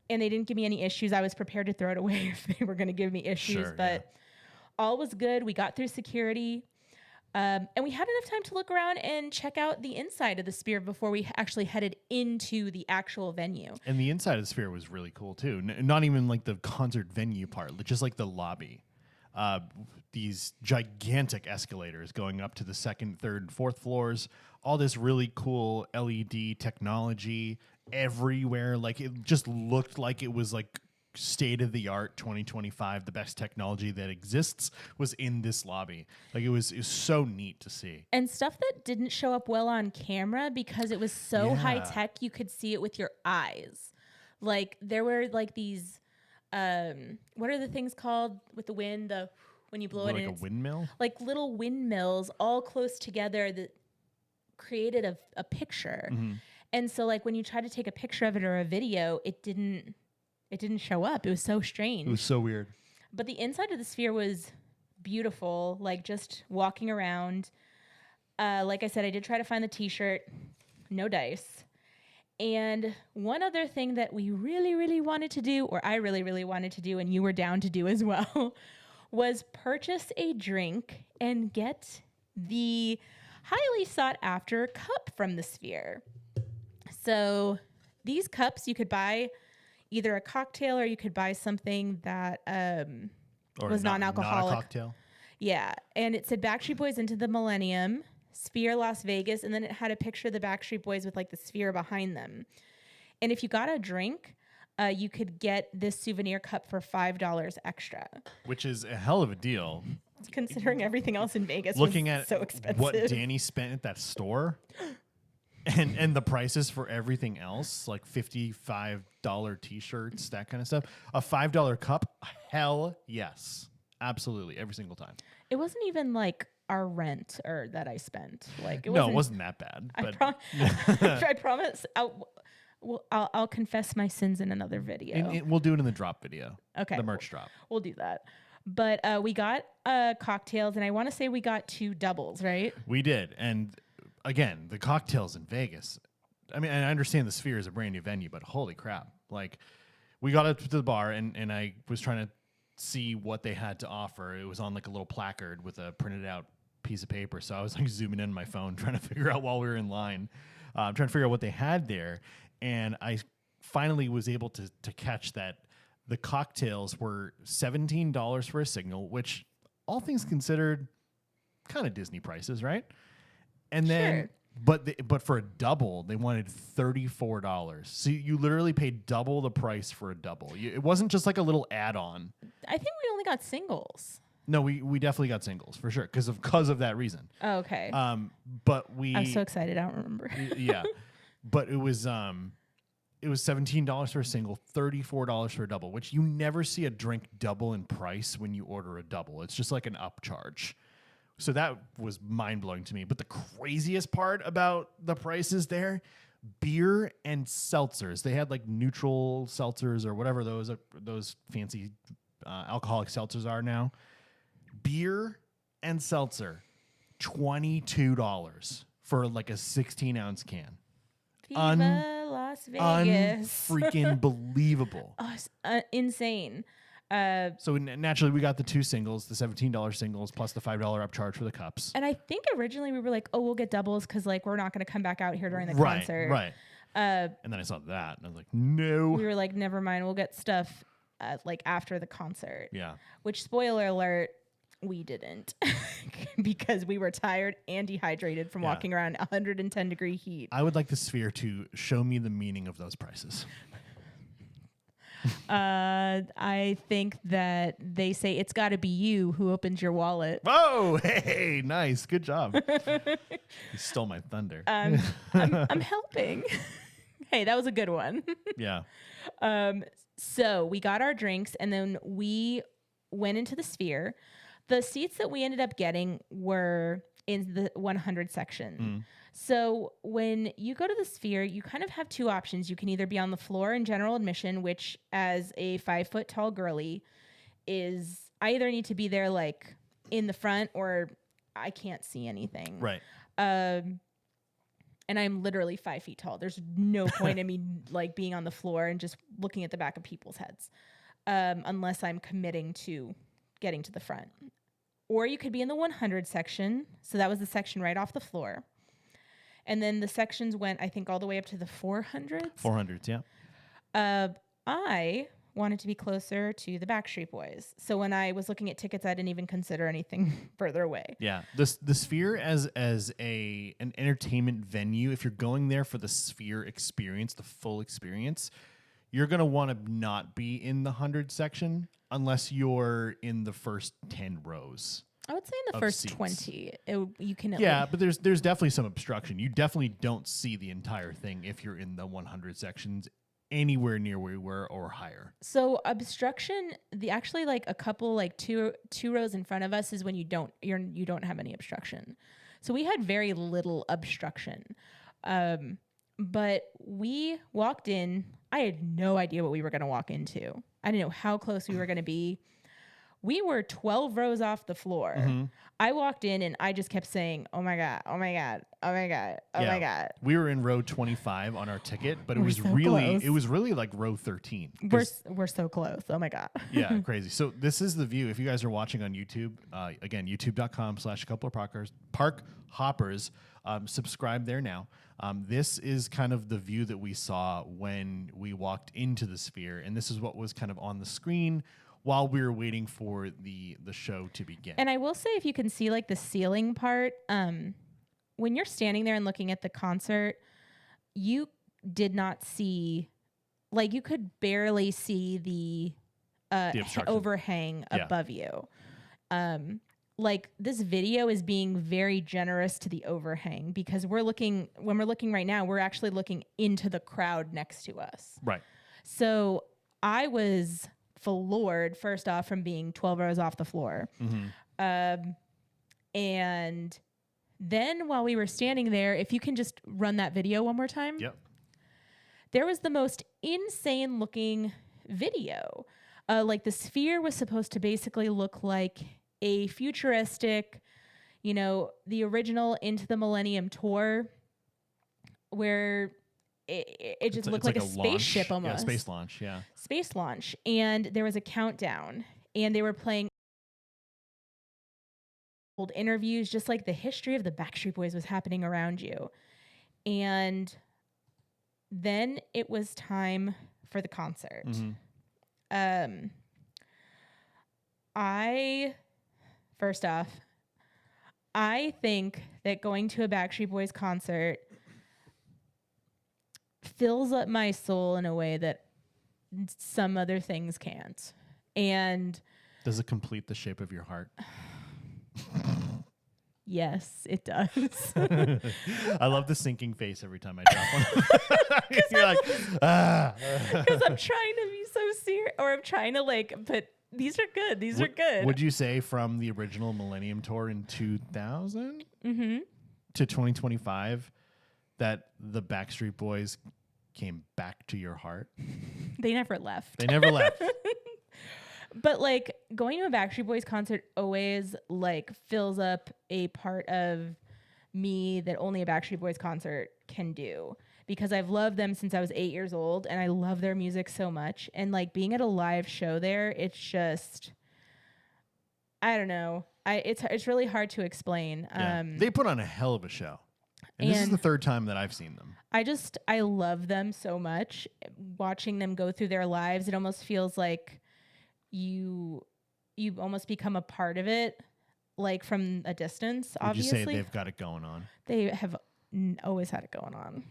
they didn't give me any issues. I was prepared to throw it away if they were going to give me issues, but all was good. We got through security. And we had enough time to look around and check out the inside of the Sphere before we actually headed into the actual venue. And the inside of the Sphere was really cool too. Not even like the concert venue part, just like the lobby. These gigantic escalators going up to the 2nd, 3rd, and 4th floors. All this really cool LED technology everywhere. Like, it just looked like it was like state of the art 2025. The best technology that exists was in this lobby. Like, it was so neat to see. And stuff that didn't show up well on camera because it was so high tech, you could see it with your eyes. Like, there were like these, what are the things called with the wind? When you blow it in, like a windmill? Like little windmills all close together that created a picture. Mm-hmm. And so like when you try to take a picture of it or a video, it didn't show up. It was so strange. It was so weird. But the inside of the Sphere was beautiful, like just walking around. Like I said, I did try to find the t-shirt. No dice. And one other thing that we really, really wanted to do, or I really, really wanted to do, and you were down to do as well, was purchase a drink and get the highly sought after cup from the Sphere. So these cups, you could buy either a cocktail or you could buy something that was non-alcoholic. Not a cocktail. Yeah. And it said Backstreet Boys Into the Millennium, Sphere Las Vegas, and then it had a picture of the Backstreet Boys with like the Sphere behind them. And if you got a drink, you could get this souvenir cup for $5 extra. Which is a hell of a deal. Considering everything else in Vegas Looking was at so expensive. What Danny spent at that store and the prices for everything else, like $55 t-shirts, that kind of stuff. A $5 cup, hell yes. Absolutely, every single time. It wasn't even like our rent or that I spent. Like it wasn't that bad. But I promise. Well, I'll confess my sins in another video. And we'll do it in the drop video. Okay. The merch drop. We'll do that. But we got cocktails, and I want to say we got 2 doubles, right? We did. And again, the cocktails in Vegas. I mean, and I understand the Sphere is a brand new venue, but holy crap. Like, we got up to the bar, and I was trying to see what they had to offer. It was on like a little placard with a printed out piece of paper. So I was like zooming in my phone, trying to figure out while we were in line, trying to figure out what they had there. And I finally was able to catch that the cocktails were $17 for a single, which all things considered kind of Disney prices, right? And then, but for a double, they wanted $34. So you literally paid double the price for a double. It wasn't just like a little add-on. I think we only got singles. No, we definitely got singles for sure because of that reason. Oh, okay. But I'm so excited. I don't remember. Yeah, but it was $17 for a single, $34 for a double, which you never see a drink double in price when you order a double. It's just like an upcharge. So that was mind blowing to me. But the craziest part about the prices there, beer and seltzers. They had like neutral seltzers or whatever those fancy alcoholic seltzers are now. Beer and seltzer, $22 for like a 16-ounce can. Viva Las Vegas. Unfreaking believable. Oh, insane. So naturally, we got the 2 singles, the $17 singles, plus the $5 upcharge for the cups. And I think originally we were like, oh, we'll get doubles because like we're not going to come back out here during the right, concert. Right. And then I saw that, and I was like, no. We were like, never mind. We'll get stuff like after the concert. Yeah. Which, spoiler alert, we didn't because we were tired and dehydrated from walking around 110-degree heat. I would like the Sphere to show me the meaning of those prices. I think that they say it's got to be you who opens your wallet. Oh, hey, nice. Good job. You stole my thunder. I'm helping. Hey, that was a good one. Yeah. So we got our drinks and then we went into the Sphere. The seats that we ended up getting were in the 100 section. So when you go to the Sphere, you kind of have 2 options. You can either be on the floor in general admission, which as a 5-foot tall girly is, I either need to be there like in the front or I can't see anything. Right. And I'm literally 5 feet tall. There's no point in me like being on the floor and just looking at the back of people's heads, unless I'm committing to getting to the front. Or you could be in the 100 section. So that was the section right off the floor. And then the sections went, I think, all the way up to the 400s. 400s, yeah. I wanted to be closer to the Backstreet Boys. So when I was looking at tickets, I didn't even consider anything further away. Yeah. The Sphere as an entertainment venue, if you're going there for the Sphere experience, the full experience, you're going to want to not be in the 100 section unless you're in the first 10 rows. I would say in the first seats. 20, you can. But there's definitely some obstruction. You definitely don't see the entire thing if you're in the 100 sections anywhere near where we were or higher. So obstruction, actually like a couple like two rows in front of us is when you don't have any obstruction. So we had very little obstruction. But we walked in. I had no idea what we were going to walk into. I didn't know how close we were going to be. We were 12 rows off the floor. Mm-hmm. I walked in and I just kept saying, "Oh my God, oh my God, oh my God, oh my God." We were in row 25 on our ticket, but it was really like row 13. We're so close. Oh my God. Yeah, crazy. So this is the view. If you guys are watching on YouTube, again, youtube.com/park hoppers. Subscribe there now. This is kind of the view that we saw when we walked into the Sphere, and this is what was kind of on the screen while we were waiting for the show to begin. And I will say, if you can see like the ceiling part, when you're standing there and looking at the concert, you did not see, like you could barely see the overhang above you. Like this video is being very generous to the overhang because when we're looking right now, we're actually looking into the crowd next to us. Right. So I was floored, first off, from being 12 rows off the floor. Mm-hmm. And then while we were standing there, if you can just run that video one more time. Yep. there was the most insane looking video. Like the sphere was supposed to basically look like a futuristic, the original Into the Millennium tour, where it just looked like a spaceship almost. Yeah, space launch, yeah. Space launch. And there was a countdown, and they were playing old interviews, just like the history of the Backstreet Boys was happening around you. And then it was time for the concert. First off, I think that going to a Backstreet Boys concert fills up my soul in a way that some other things can't. And does it complete the shape of your heart? Yes, it does. I love the sinking face every time I drop one. You're like, Because I'm trying to be so serious, or I'm trying to but these are good. These are good. Would you say from the original Millennium Tour in 2000 to 2025 that the Backstreet Boys came back to your heart? They never left. They never left. But going to a Backstreet Boys concert always fills up a part of me that only a Backstreet Boys concert can do, because I've loved them since I was 8 years old, and I love their music so much. And being at a live show there, it's just, I don't know. It's really hard to explain. Yeah. They put on a hell of a show. And this is the third time that I've seen them. I love them so much. Watching them go through their lives, it almost feels like you almost become a part of it, from a distance. Would obviously, you say they've got it going on? They have always had it going on.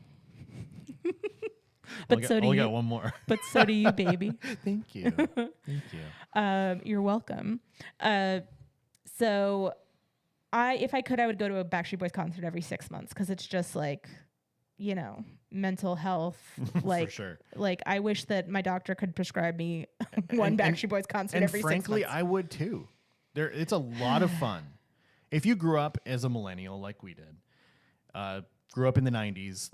But so do you. We got one more. But so do you, baby. Thank you. Thank you. You're welcome. So if I could, I would go to a Backstreet Boys concert every 6 months, because it's just mental health. For sure. I wish that my doctor could prescribe me one Backstreet Boys concert every 6 months. And frankly, I would too. It's a lot of fun. If you grew up as a millennial like we did, grew up in the 90s,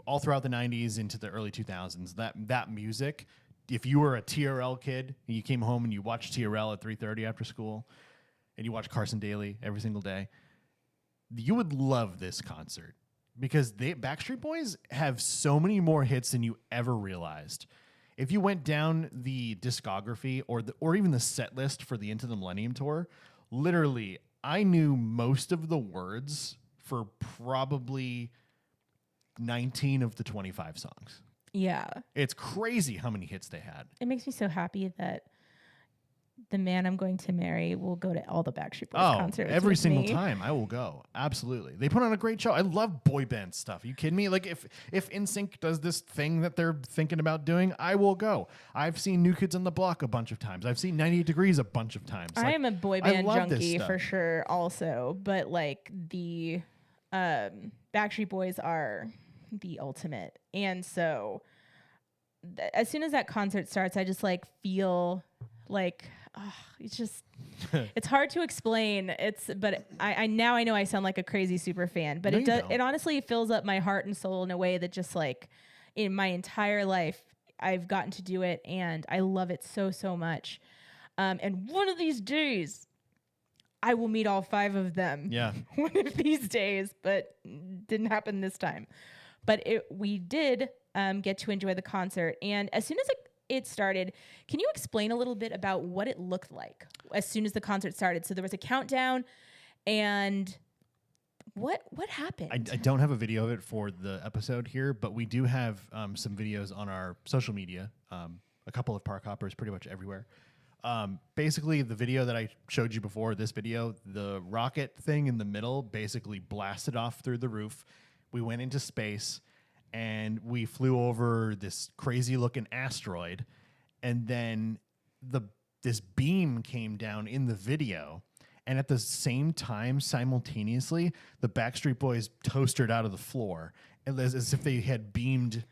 all throughout the 90s into the early 2000s, that music, if you were a TRL kid and you came home and you watched TRL at 3:30 after school and you watched Carson Daly every single day, you would love this concert, because Backstreet Boys have so many more hits than you ever realized. If you went down the discography or even the set list for the Into the Millennium Tour, literally, I knew most of the words for probably 19 of the 25 songs. Yeah. It's crazy how many hits they had. It makes me so happy that the man I'm going to marry will go to all the Backstreet Boys concerts. Every single time I will go. Absolutely. They put on a great show. I love boy band stuff. Are you kidding me? If NSYNC does this thing that they're thinking about doing, I will go. I've seen New Kids on the Block a bunch of times. I've seen 98 Degrees a bunch of times. I am a boy band junkie for sure also, but the Backstreet Boys are the ultimate. And so as soon as that concert starts, I just feel it's just it's hard to explain. But I now I know I sound like a crazy super fan, but it honestly fills up my heart and soul in a way that just in my entire life I've gotten to do it, and I love it so much. And one of these days I will meet all 5 of them. Yeah. One of these days, but didn't happen this time. But we did get to enjoy the concert, and as soon as it started, can you explain a little bit about what it looked like as soon as the concert started? So there was a countdown, and what happened? I don't have a video of it for the episode here, but we do have some videos on our social media, a couple of Park Hoppers pretty much everywhere. Basically, the video that I showed you before, this video, the rocket thing in the middle basically blasted off through the roof. We went into space, and we flew over this crazy-looking asteroid, and then this beam came down in the video, and at the same time, simultaneously, the Backstreet Boys toastered out of the floor, as if they had beamed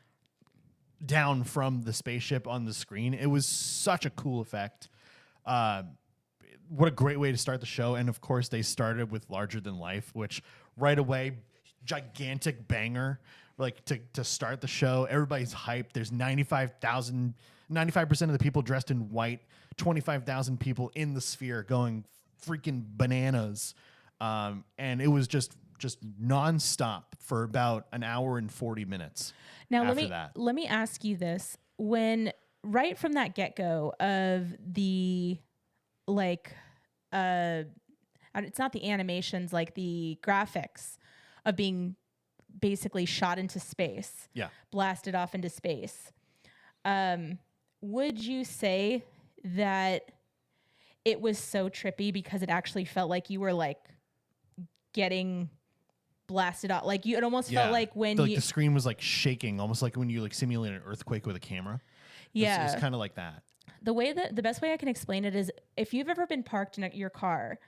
down from the spaceship on the screen. It was such a cool effect. What a great way to start the show, and of course, they started with Larger Than Life, which right away, gigantic banger. like to start the show. Everybody's hyped. There's 95% of the people dressed in white, 25,000 people in the sphere going freaking bananas. And it was just nonstop for about an hour and 40 minutes. Now after let me ask you this: when right from that get go of the it's not the animations, like the graphics of being basically shot into space, blasted off into space. Would you say that it was so trippy because it actually felt like you were like getting blasted off? Like it almost felt like when the screen was like shaking, almost like when you like simulate an earthquake with a camera. Yeah. It's kind of like that. The best way I can explain it is if you've ever been parked in your car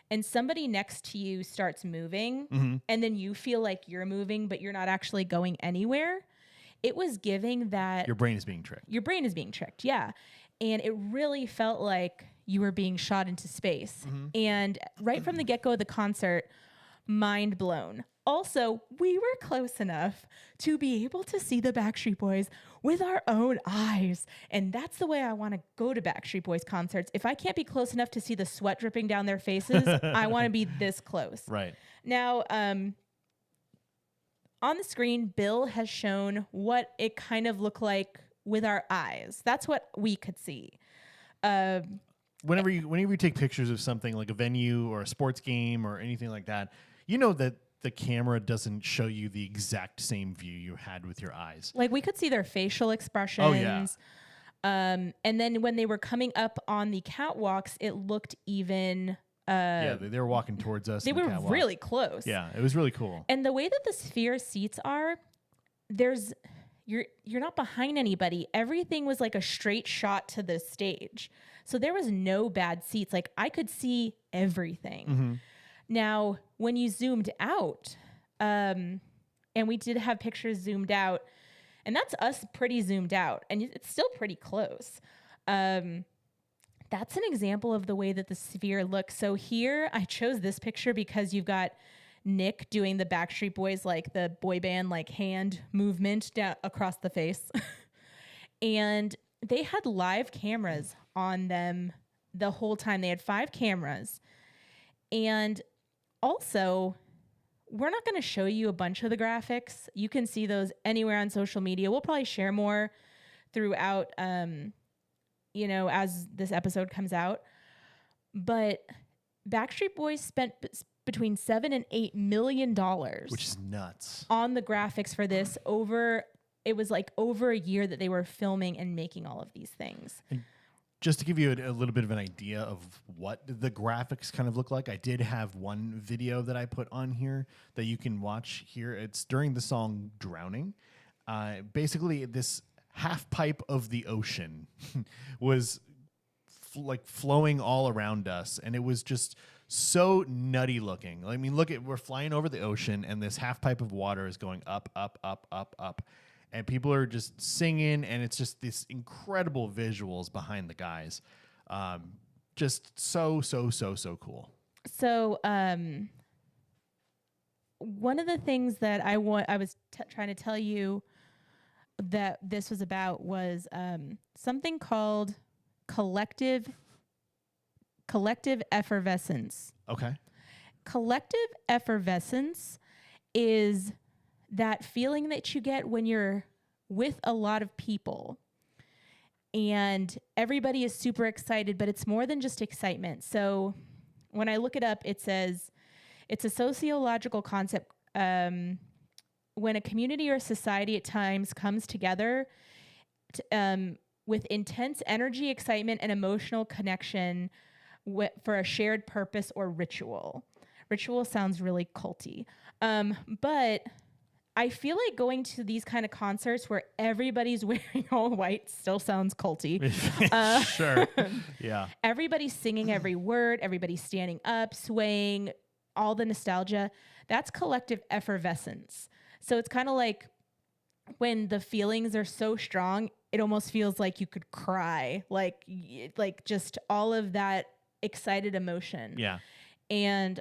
and somebody next to you starts moving and then you feel like you're moving, but you're not actually going anywhere. It was giving that your brain is being tricked. Your brain is being tricked. Yeah. And it really felt like you were being shot into space. And right from the get-go of the concert, mind blown. Also, we were close enough to be able to see the Backstreet Boys with our own eyes. And that's the way I want to go to Backstreet Boys concerts. If I can't be close enough to see the sweat dripping down their faces, I want to be this close. Right. Now, on the screen, Bill has shown what it kind of looked like with our eyes. That's what we could see. Whenever you take pictures of something like a venue or a sports game or anything like that, you know that the camera doesn't show you the exact same view you had with your eyes. Like we could see their facial expressions. Oh, yeah. And then when they were coming up on the catwalks, it looked even... they were walking towards us. They were really close. Yeah, it was really cool. And the way that the sphere seats are, you're not behind anybody. Everything was like a straight shot to the stage. So there was no bad seats. Like I could see everything. Now, when you zoomed out, and we did have pictures zoomed out, and that's us pretty zoomed out, and it's still pretty close. That's an example of the way that the sphere looks. So here, I chose this picture because you've got Nick doing the Backstreet Boys, like the boy band, like hand movement down across the face. And they had live cameras on them the whole time. They had 5 cameras. And also, we're not going to show you a bunch of the graphics. You can see those anywhere on social media. We'll probably share more throughout, as this episode comes out. But Backstreet Boys spent between $7 and $8 million, which is nuts, on the graphics for this. It was like over a year that they were filming and making all of these things. And just to give you a little bit of an idea of what the graphics kind of look like, I did have one video that I put on here that you can watch here. It's during the song Drowning. Basically, this half pipe of the ocean was flowing all around us, and it was just so nutty looking. I mean, we're flying over the ocean, and this half pipe of water is going up, up, up, up, up. And people are just singing, and it's just this incredible visuals behind the guys. Just so cool. So one of the things that I was trying to tell you that this was about was something called collective effervescence. Okay. Collective effervescence is that feeling that you get when you're with a lot of people and everybody is super excited, but it's more than just excitement. So when I look it up, it says it's a sociological concept when a community or society at times comes together with intense energy, excitement, and emotional connection for a shared purpose or ritual. Ritual sounds really culty. But I feel like going to these kind of concerts where everybody's wearing all white still sounds culty. Sure. Yeah. Everybody's singing every word. Everybody's standing up, swaying, all the nostalgia. That's collective effervescence. So it's kind of like when the feelings are so strong, it almost feels like you could cry, like just all of that excited emotion. Yeah. And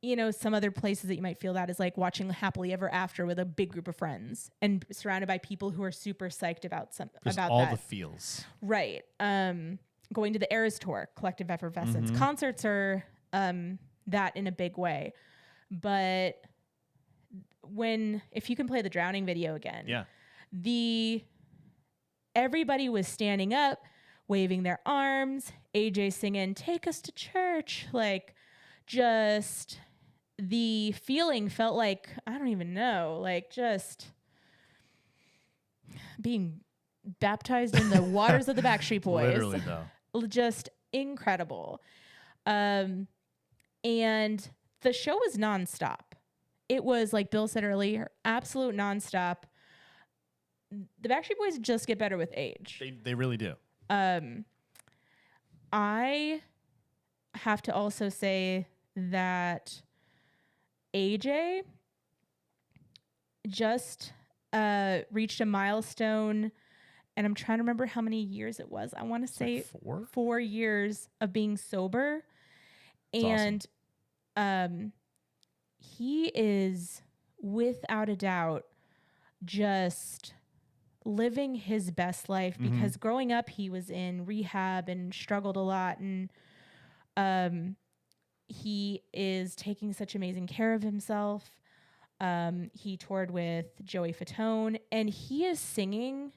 you know, some other places that you might feel that is like watching Happily Ever After with a big group of friends and surrounded by people who are super psyched about Just about all that. the feels. Right. Going to the Eras Tour, Collective Effervescence. Concerts are that in a big way. But if you can play the Drowning video again, everybody was standing up, waving their arms, AJ singing, "Take Us to Church." Like, just the feeling felt like, I don't even know, like just being baptized in the waters of the Backstreet Boys. Literally, though. Just incredible. And the show was nonstop. It was, like Bill said earlier, absolute nonstop. The Backstreet Boys just get better with age. They really do. I have to also say that AJ just reached a milestone, and I'm trying to remember how many years it was. I want to say like 4 years of being sober. That's and awesome. He is without a doubt just living his best life, because growing up he was in rehab and struggled a lot, and he is taking such amazing care of himself. He toured with Joey Fatone, and he is singing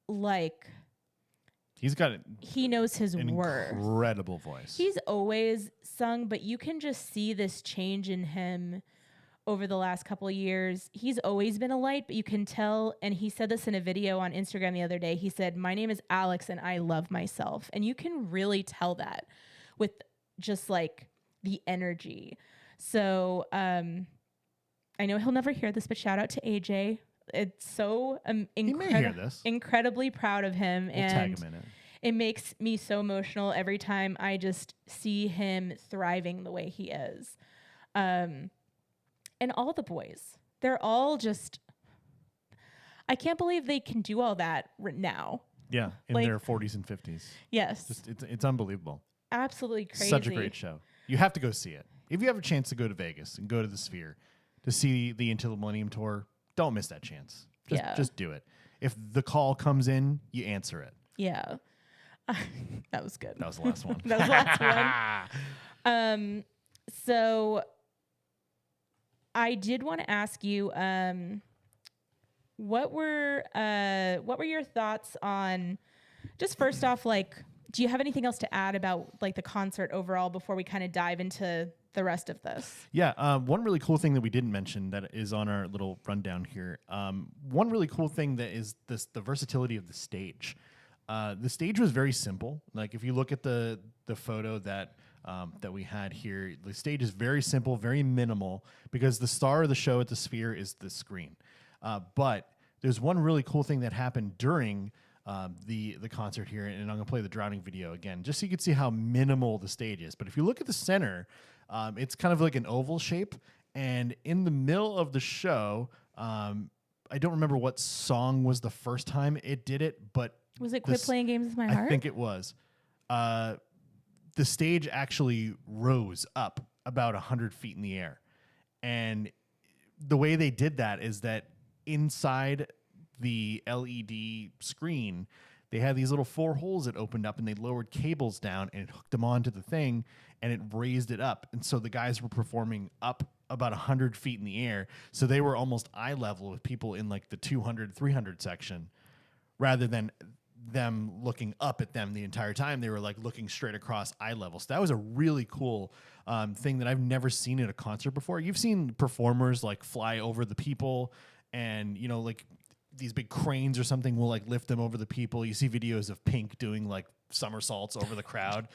like he knows his worth. Incredible voice. He's always sung, but you can just see this change in him over the last couple of years. He's always been a light, but you can tell, and he said this in a video on Instagram the other day. He said, "My name is Alex and I love myself." And you can really tell that with just like the energy. So I know he'll never hear this, but shout out to AJ. It's so He may hear this. Incredibly proud of him. We'll and tag him in it. It makes me so emotional every time I just see him thriving the way he is. And all the boys, they're all just, I can't believe they can do all that now. Yeah, in like, their 40s and 50s. Yes. Just it's unbelievable. Absolutely crazy. Such a great show. You have to go see it. If you have a chance to go to Vegas and go to the Sphere to see the Into the Millennium Tour, don't miss that chance. Just do it. If the call comes in, you answer it. Yeah. That was good. That was the last one. That was the last one. So I did want to ask you, what were your thoughts on, just first off, like, do you have anything else to add about like the concert overall before we kind of dive into the rest of this? Yeah. One really cool thing that we didn't mention that is on our little rundown here. One really cool thing that is the versatility of the stage. The stage was very simple. Like if you look at the photo that we had here, the stage is very simple, very minimal, because the star of the show at the Sphere is the screen. But there's one really cool thing that happened during the concert here, and I'm gonna play the Drowning video again, just so you can see how minimal the stage is. But if you look at the center, it's kind of like an oval shape, and in the middle of the show, I don't remember what song was the first time it did it, but was it "Quit Playing Games with My Heart"? I think it was. The stage actually rose up about 100 feet in the air, and the way they did that is that inside the LED screen, they had these little 4 holes that opened up, and they lowered cables down and hooked them onto the thing, and it raised it up. And so the guys were performing up about 100 feet in the air. So they were almost eye level with people in like the 200, 300 section, rather than them looking up at them the entire time. They were like looking straight across eye level. So that was a really cool thing that I've never seen at a concert before. You've seen performers like fly over the people, and, you know, like these big cranes or something will like lift them over the people. You see videos of Pink doing like somersaults over the crowd,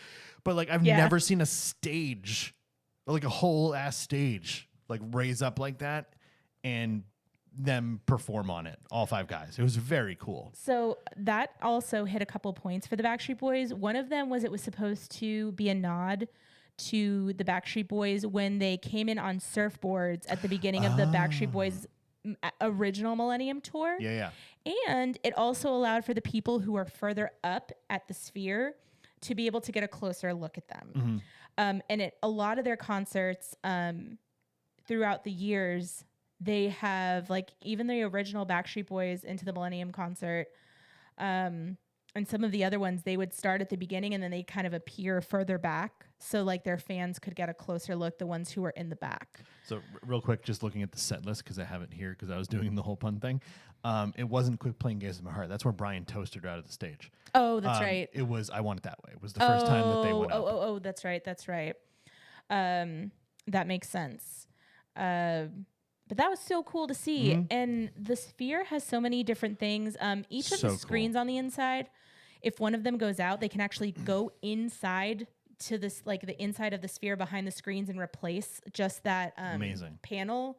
but like I've never seen a stage, like a whole ass stage, like raise up like that and them perform on it, all 5 guys. It was very cool. So that also hit a couple points for the Backstreet Boys. One of them was it was supposed to be a nod to the Backstreet Boys when they came in on surfboards at the beginning of the Backstreet Boys original Millennium Tour. Yeah. And it also allowed for the people who are further up at the Sphere to be able to get a closer look at them. And a lot of their concerts, throughout the years, they have like even the original Backstreet Boys Into the Millennium concert, and some of the other ones, they would start at the beginning and then they kind of appear further back. So like their fans could get a closer look, the ones who were in the back. So real quick, just looking at the set list, because I have it here because I was doing the whole pun thing. It wasn't Quit Playing Games in My Heart. That's where Brian toasted her out of the stage. Oh, that's right. It was I Want It That Way. It was the first time that they went up. Oh, that's right. That's right. That makes sense. But that was so cool to see. Mm-hmm. And the Sphere has so many different things. Each of So the screens on the inside, if one of them goes out, they can actually go inside to this, like the inside of the Sphere behind the screens and replace just that Amazing panel.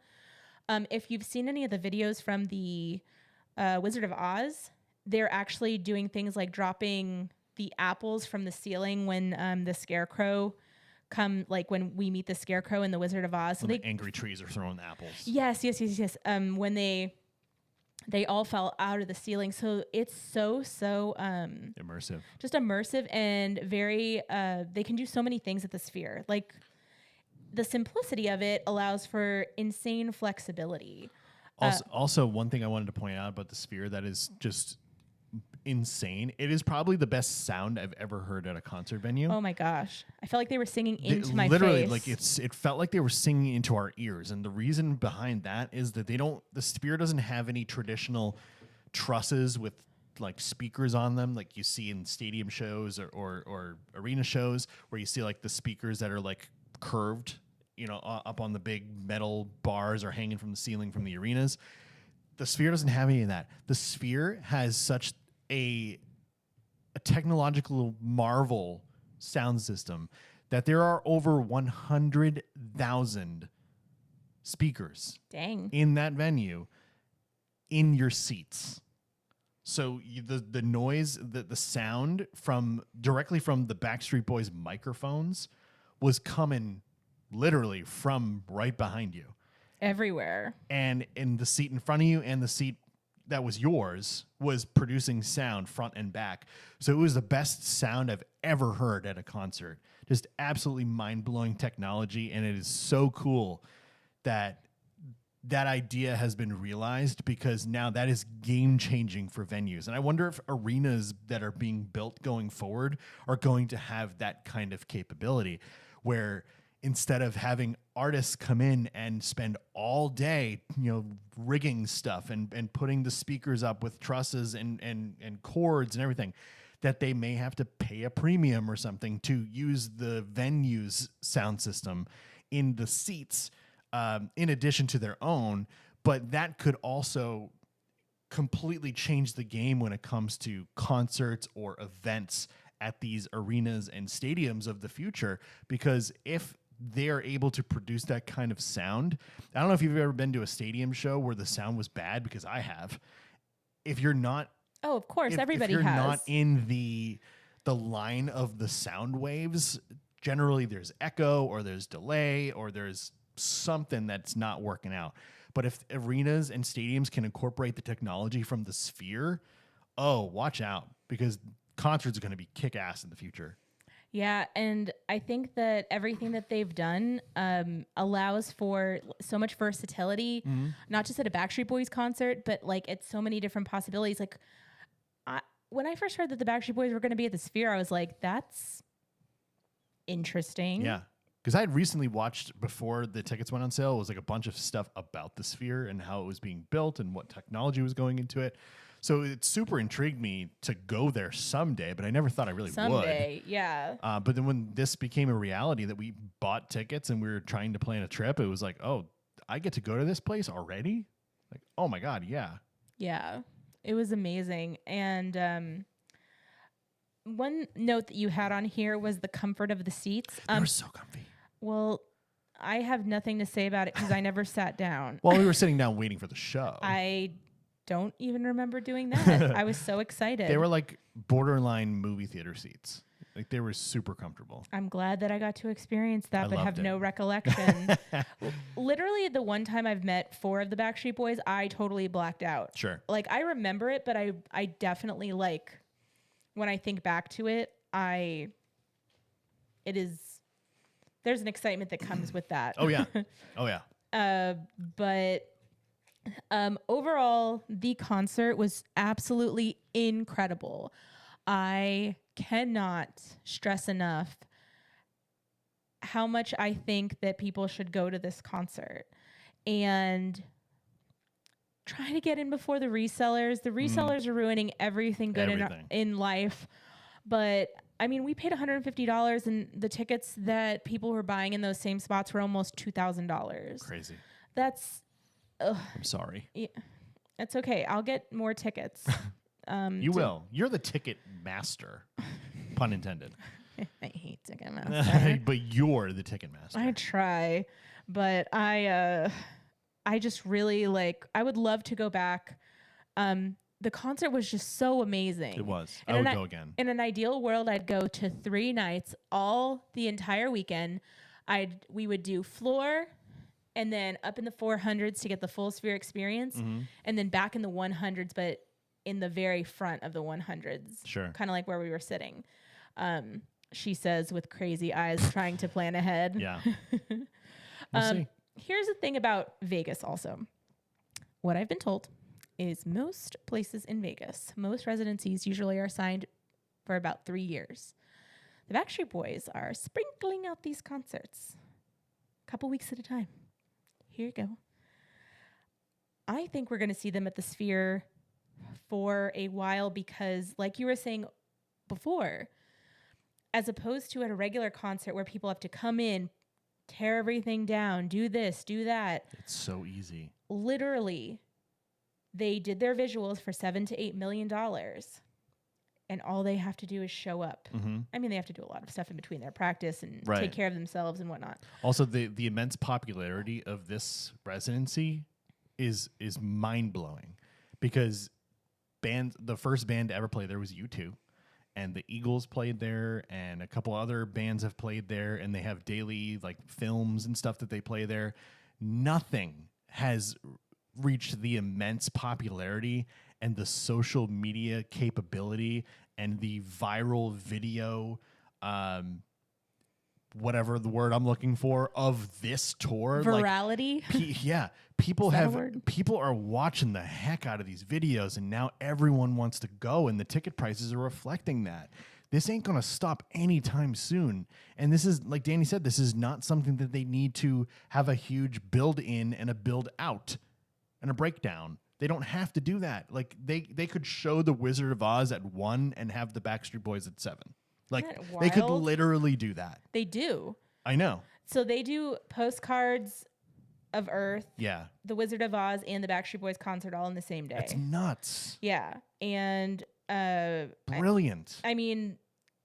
If you've seen any of the videos from the Wizard of Oz, they're actually doing things like dropping the apples from the ceiling when the Scarecrow like when we meet the Scarecrow in the Wizard of Oz. So the angry trees are throwing apples. Yes. When they all fell out of the ceiling. So it's so immersive. Just immersive and very they can do so many things at the Sphere. Like the simplicity of it allows for insane flexibility. Also, one thing I wanted to point out about the Sphere that is just insane. It is probably the best sound I've ever heard at a concert venue. Oh my gosh. I felt like they were singing into my literally, face. like it felt like they were singing into our ears. And the reason behind that is that the Sphere doesn't have any traditional trusses with like speakers on them like you see in stadium shows or arena shows where you see like the speakers that are like curved, up on the big metal bars or hanging from the ceiling from the arenas. The Sphere doesn't have any of that. The Sphere has such a technological marvel sound system that there are over 100,000 speakers in that venue in your seats. So the noise, the sound directly from the Backstreet Boys microphones was coming literally from right behind you. Everywhere. And in the seat in front of you and the seat that was yours was producing sound front and back. So it was the best sound I've ever heard at a concert. Just absolutely mind-blowing technology. And it is so cool that that idea has been realized because now that is game-changing for venues. And I wonder if arenas that are being built going forward are going to have that kind of capability where instead of having artists come in and spend all day, rigging stuff and putting the speakers up with trusses and cords and everything, that they may have to pay a premium or something to use the venue's sound system in the seats, in addition to their own. But that could also completely change the game when it comes to concerts or events at these arenas and stadiums of the future, because if they are able to produce that kind of sound. I don't know if you've ever been to a stadium show where the sound was bad, because I have. If you're not, oh, of course, everybody if you're has. not in the line of the sound waves, generally there's echo or there's delay or there's something that's not working out. But if arenas and stadiums can incorporate the technology from the Sphere, watch out, because concerts are going to be kick-ass in the future. Yeah, and I think that everything that they've done allows for so much versatility, not just at a Backstreet Boys concert, but like at so many different possibilities. Like when I first heard that the Backstreet Boys were going to be at the Sphere, I was like, that's interesting. Yeah, because I had recently watched, before the tickets went on sale, it was like a bunch of stuff about the Sphere and how it was being built and what technology was going into it. So it super intrigued me to go there someday, but I never thought I really would. Someday, yeah. But then when this became a reality that we bought tickets and we were trying to plan a trip, it was like, oh, I get to go to this place already? Like, oh my God, yeah. Yeah, it was amazing. And one note that you had on here was the comfort of the seats. They were so comfy. Well, I have nothing to say about it because I never sat down. Well, we were sitting down waiting for the show. I don't even remember doing that. I was so excited. They were like borderline movie theater seats. Like they were super comfortable. I'm glad that I got to experience that, but have no it. recollection. Literally the one time I've met 4 of the Backstreet Boys, I totally blacked out. Sure. Like I remember it, but I definitely, like, when I think back to it, there's an excitement that comes with that. Oh yeah. Oh yeah. But overall, the concert was absolutely incredible. I cannot stress enough how much I think that people should go to this concert and try to get in before the resellers. The resellers are ruining everything good in life. But I mean, we paid $150 and the tickets that people were buying in those same spots were almost $2,000. Crazy. That's, I'm sorry. Yeah, it's okay. I'll get more tickets. You will. You're the ticket master. Pun intended. I hate Ticketmaster. But you're the ticket master. I try, but I just really I would love to go back. The concert was just so amazing. It was. I would go again. In an ideal world, I'd go to 3 nights, the entire weekend. We would do floor and then up in the 400s to get the full sphere experience, and then back in the 100s, but in the very front of the 100s. Sure. Kind of like where we were sitting. She says with crazy eyes, trying to plan ahead. Yeah. We'll see. Here's the thing about Vegas also. What I've been told is most places in Vegas, most residencies usually are signed for about 3 years. The Backstreet Boys are sprinkling out these concerts a couple weeks at a time. Here you go. I think we're going to see them at the Sphere for a while because, like you were saying before, as opposed to at a regular concert where people have to come in, tear everything down, do this, do that. It's so easy. Literally, they did their visuals for $7 to $8 million, and all they have to do is show up. I mean, they have to do a lot of stuff in between their practice and take care of themselves and whatnot. Also, the immense popularity of this residency is mind-blowing because the first band to ever play there was U2. And the Eagles played there, and a couple other bands have played there, and they have daily films and stuff that they play there. Nothing has reached the immense popularity and the social media capability and the viral video, whatever the word I'm looking for, of this tour. Virality? People are watching the heck out of these videos, and now everyone wants to go, and the ticket prices are reflecting that. This ain't going to stop anytime soon. And this is, like Danny said, this is not something that they need to have a huge build in and a build out and a breakdown. They don't have to do that. They could show the Wizard of Oz at 1 and have the Backstreet Boys at 7. They could literally do that. They do. I know. So they do Postcards of Earth, the Wizard of Oz, and the Backstreet Boys concert all in the same day. That's nuts. Yeah. And brilliant. I mean,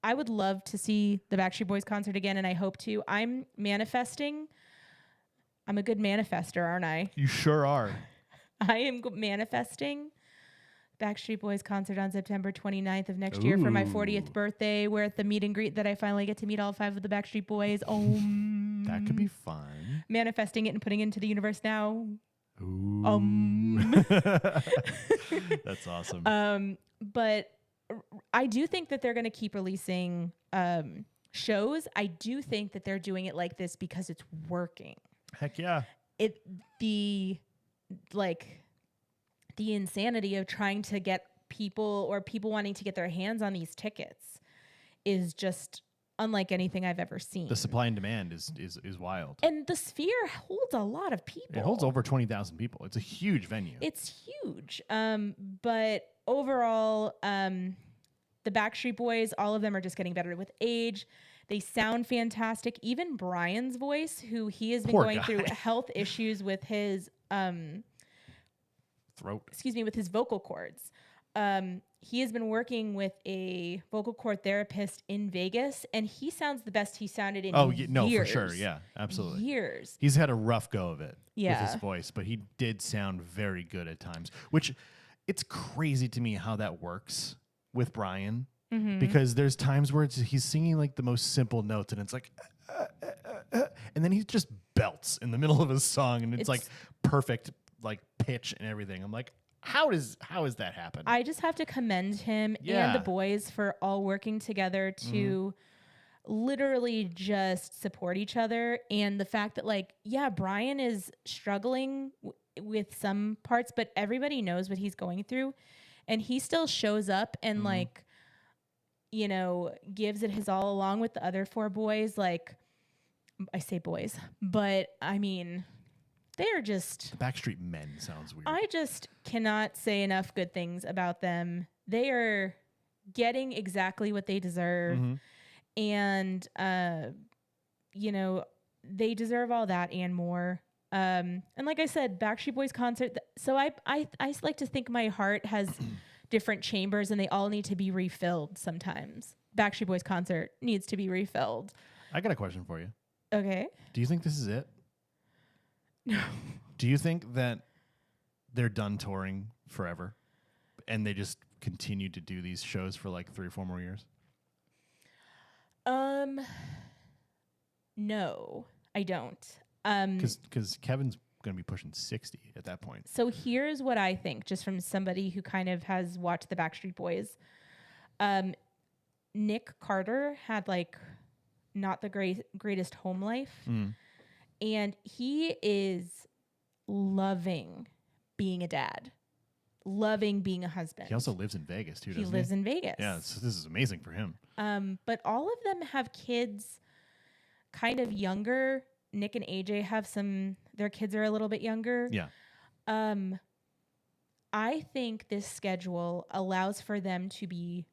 I would love to see the Backstreet Boys concert again, and I hope to. I'm manifesting. I'm a good manifester, aren't I? You sure are. I am manifesting Backstreet Boys concert on September 29th of next year for my 40th birthday. We're at the meet and greet that I finally get to meet all 5 of the Backstreet Boys. That could be fun. Manifesting it and putting it into the universe now. That's awesome. But I do think that they're going to keep releasing shows. I do think that they're doing it like this because it's working. Heck yeah. The insanity of trying to get people wanting to get their hands on these tickets is just unlike anything I've ever seen. The supply and demand is wild. And the Sphere holds a lot of people. It holds over 20,000 people. It's a huge venue. It's huge. But overall, the Backstreet Boys, all of them are just getting better with age. They sound fantastic. Even Brian's voice, who he has been going through health issues with his throat. With his vocal cords. He has been working with a vocal cord therapist in Vegas, and he sounds the best he sounded in years. For sure. Yeah, absolutely. Years. He's had a rough go of it with his Yeah. voice, but he did sound very good at times, which it's crazy to me how that works with Brian, because there's times where he's singing like the most simple notes, and it's like, and then he just belts in the middle of his song, and it's like perfect like pitch and everything. I'm like, how does that happen? I just have to commend him and the boys for all working together to literally just support each other. And the fact that like, yeah, Brian is struggling with some parts, but everybody knows what he's going through, and he still shows up and like, you know, gives it his all along with the other 4 boys. Like, I say boys, but I mean, they're just... Backstreet Men sounds weird. I just cannot say enough good things about them. They are getting exactly what they deserve. And, you know, they deserve all that and more. And like I said, Backstreet Boys concert. So I like to think my heart has different chambers and they all need to be refilled sometimes. Backstreet Boys concert needs to be refilled. I got a question for you. Okay. Do you think this is it? No. Do you think that they're done touring forever and they just continue to do these shows for like 3 or 4 more years? No, I don't. Because Kevin's going to be pushing 60 at that point. So here's what I think, just from somebody who kind of has watched the Backstreet Boys. Nick Carter had like not the greatest home life. And he is loving being a dad, loving being a husband. He also lives in Vegas too, doesn't he? He lives in Vegas. Yeah, this is amazing for him. But all of them have kids kind of younger. Nick and AJ have their kids are a little bit younger. Yeah. I think this schedule allows for them to be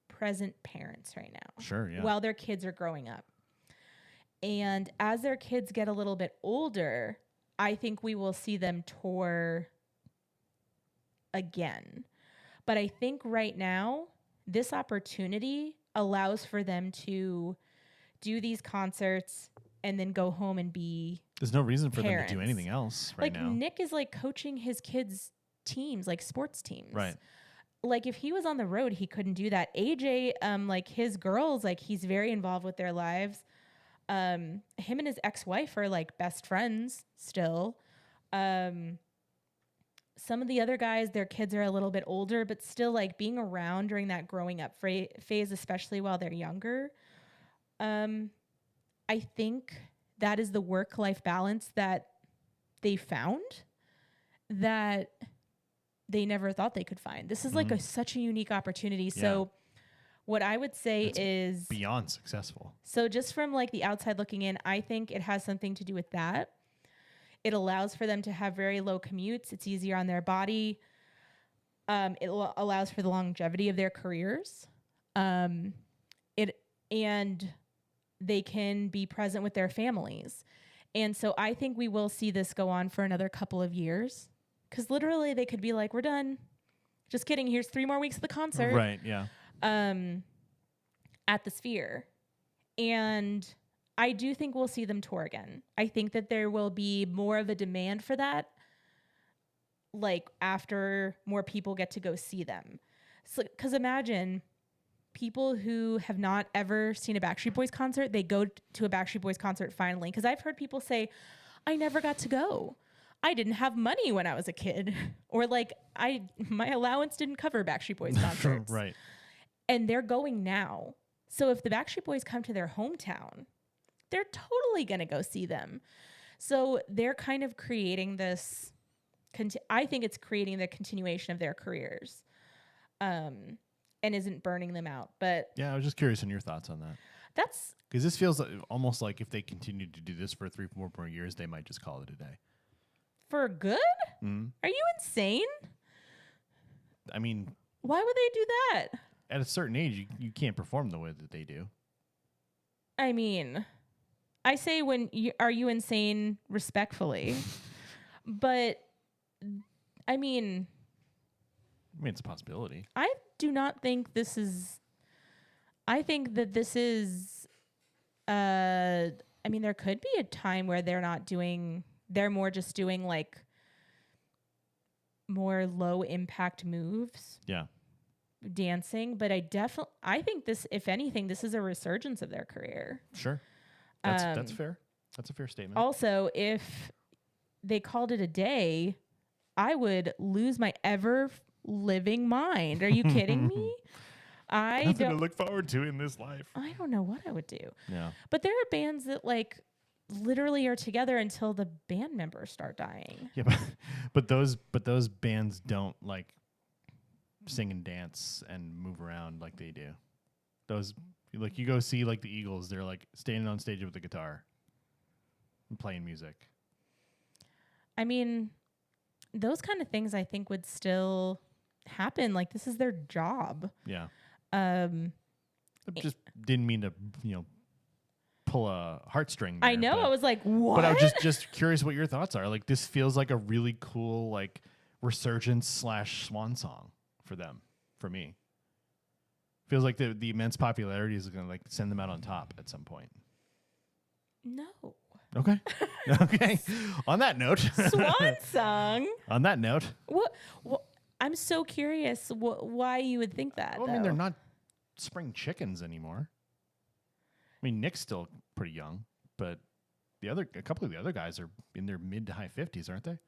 present parents right now. Sure, yeah. While their kids are growing up. And as their kids get a little bit older, I think we will see them tour again. But I think right now, this opportunity allows for them to do these concerts and then go home and be There's no reason for parents. them to do anything else right like now. Nick is like coaching his kids' teams, like sports teams. Right. Like if he was on the road, he couldn't do that. AJ, like his girls, like he's very involved with their lives. Him and his ex-wife are like best friends still. Some of the other guys, their kids are a little bit older, but still like being around during that growing up phase, especially while they're younger. I think that is the work-life balance that they found that they never thought they could find. This is like such a unique opportunity. Yeah. So what I would say is beyond successful. So just from like the outside looking in, I think it has something to do with that. It allows for them to have very low commutes. It's easier on their body. It allows for the longevity of their careers. And they can be present with their families. And so I think we will see this go on for another couple of years. Because literally they could be like, we're done. Just kidding. Here's 3 more weeks of the concert. Right, yeah. At the Sphere. And I do think we'll see them tour again. I think that there will be more of a demand for that, like after more people get to go see them. So, because imagine people who have not ever seen a Backstreet Boys concert, they go to a Backstreet Boys concert finally. Because I've heard people say, I never got to go. I didn't have money when I was a kid. Or like my allowance didn't cover Backstreet Boys concerts. Right. And they're going now. So if the Backstreet Boys come to their hometown, they're totally going to go see them. So they're kind of creating this, I think it's creating the continuation of their careers and isn't burning them out. But yeah, I was just curious on your thoughts on that. That's because this feels almost like if they continue to do this for 3 or 4 more years, they might just call it a day. For good? Mm-hmm. Are you insane? I mean, why would they do that? At a certain age, you can't perform the way that they do. I mean, I say are you insane respectfully? But, I mean, it's a possibility. I do not think this is, I think that this is, I mean, there could be a time where they're more just doing like more low impact moves. Yeah. Dancing, but I think this, if anything, this is a resurgence of their career. Sure. That's fair. That's a fair statement. Also, if they called it a day, I would lose my ever living mind. Are you kidding me? I Nothing to don't. look forward to in this life. I don't know what I would do. Yeah. But there are bands that like literally are together until the band members start dying. Yeah, but those bands don't like sing and dance and move around like they do. Those, like, you go see like the Eagles, they're like standing on stage with a guitar and playing music. I mean, those kind of things I think would still happen. Like, this is their job. Yeah. I Um, just didn't mean to, pull a heartstring there, I know. but- I was like, what? But I was just curious what your thoughts are. Like, this feels like a really cool, like, resurgence / swan song for them, for me. Feels like the immense popularity is going to, like, send them out on top at some point. No. Okay. Okay. On that note. Swan song? On that note. What? I'm so curious why you would think that. Well, I mean, they're not spring chickens anymore. I mean, Nick's still pretty young, but a couple of the other guys are in their mid to high 50s, aren't they?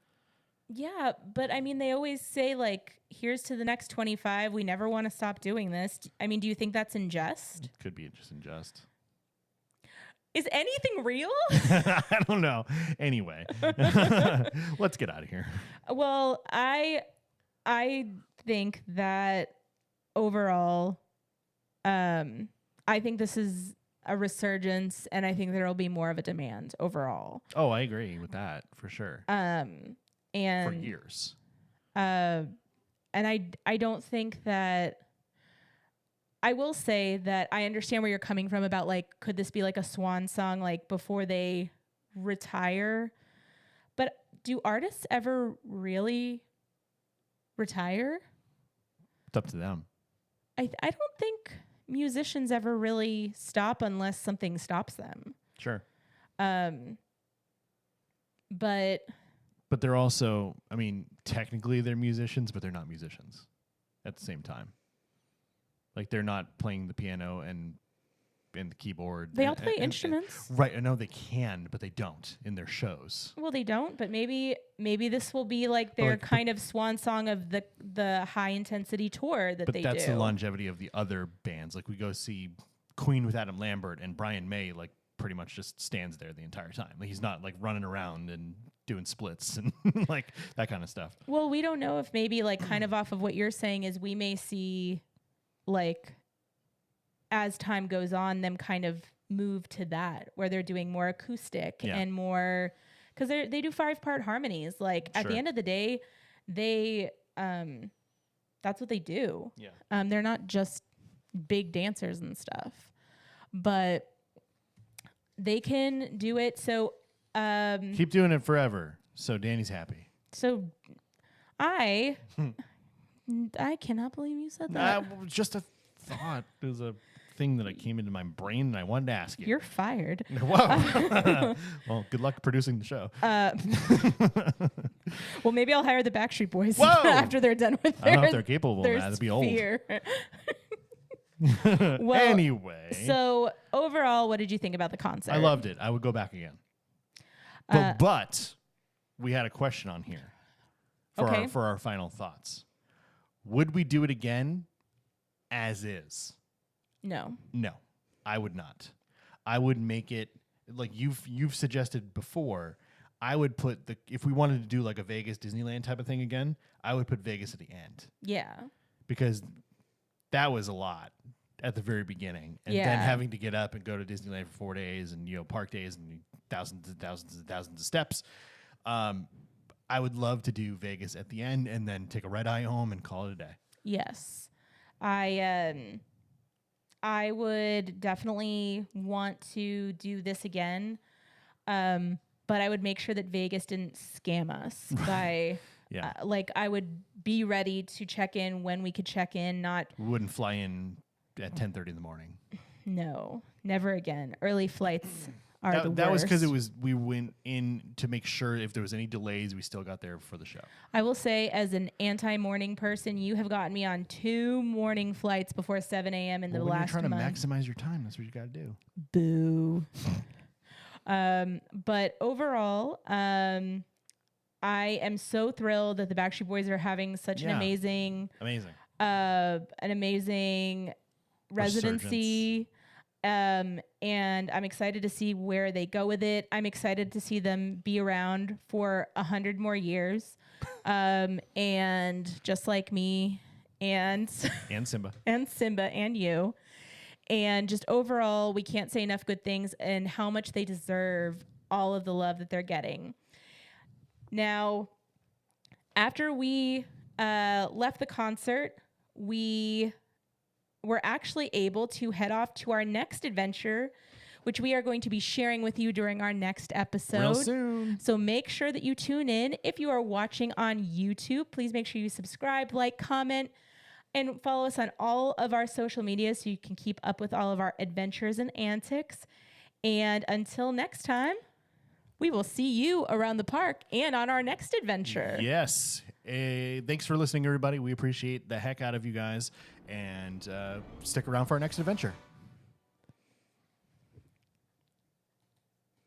Yeah, but I mean, they always say, like, here's to the next 25. We never want to stop doing this. I mean, do you think that's in jest? Could be just in jest. Is anything real? I don't know. Anyway, let's get out of here. Well, I think that overall, I think this is a resurgence, and I think there will be more of a demand overall. Oh, I agree with that for sure. And for years. And I don't think that. I will say that I understand where you're coming from about, like, could this be like a swan song, like, before they retire? But do artists ever really retire? It's up to them. I don't think musicians ever really stop unless something stops them. Sure. But they're also, I mean, technically they're musicians, but they're not musicians at the same time. Like, they're not playing the piano and the keyboard. they all play instruments. Right. I know they can, but they don't in their shows. Well, they don't, but maybe this will be like their kind of swan song of the high intensity tour that they do. But that's the longevity of the other bands. Like, we go see Queen with Adam Lambert, and Brian May, like, pretty much just stands there the entire time. Like, he's not, like, running around and doing splits and like that kind of stuff. Well, we don't know if maybe, like, kind of off of what you're saying is we may see, like, as time goes on, them kind of move to that where they're doing more acoustic and more, because they do 5-part harmonies. Like, at the end of the day, they that's what they do. Yeah. They're not just big dancers and stuff, but they can do it. So keep doing it forever. So Danny's happy. So I cannot believe you said that. Just a thought. It was a thing that came into my brain, and I wanted to ask you. You're fired. Whoa. Well, good luck producing the show. Well, maybe I'll hire the Backstreet Boys Whoa! after they're done with I don't know their if they're capable of that. It'd be old. sphere. Well, anyway. So overall, what did you think about the concert? I loved it. I would go back again. But we had a question on here for our final thoughts. Would we do it again as is? No, I would not. I would make it like you've suggested before. I would put if we wanted to do like a Vegas Disneyland type of thing again, I would put Vegas at the end. Yeah. Because that was a lot at the very beginning. And then having to get up and go to Disneyland for 4 days and, park days and thousands and thousands and thousands of steps. I would love to do Vegas at the end and then take a red eye home and call it a day. Yes. I would definitely want to do this again. But I would make sure that Vegas didn't scam us by like, I would be ready to check in when we could check in, not we wouldn't fly in at 10:30 in the morning. No, never again. Early flights are the worst. That was because we went in to make sure if there was any delays, we still got there for the show. I will say, as an anti-morning person, you have gotten me on 2 morning flights before 7 a.m. in the last month. When you're trying to maximize your time, that's what you got to do. Boo. But overall, I am so thrilled that the Backstreet Boys are having such an amazing residency. And I'm excited to see where they go with it. I'm excited to see them be around for 100 more years. And just like me and Simba and you. And just overall, we can't say enough good things and how much they deserve all of the love that they're getting. Now, after we left the concert, we were actually able to head off to our next adventure, which we are going to be sharing with you during our next episode. real soon. So make sure that you tune in. If you are watching on YouTube, please make sure you subscribe, like, comment, and follow us on all of our social media so you can keep up with all of our adventures and antics. And until next time, we will see you around the park and on our next adventure. Yes. Thanks for listening, everybody. We appreciate the heck out of you guys. And stick around for our next adventure.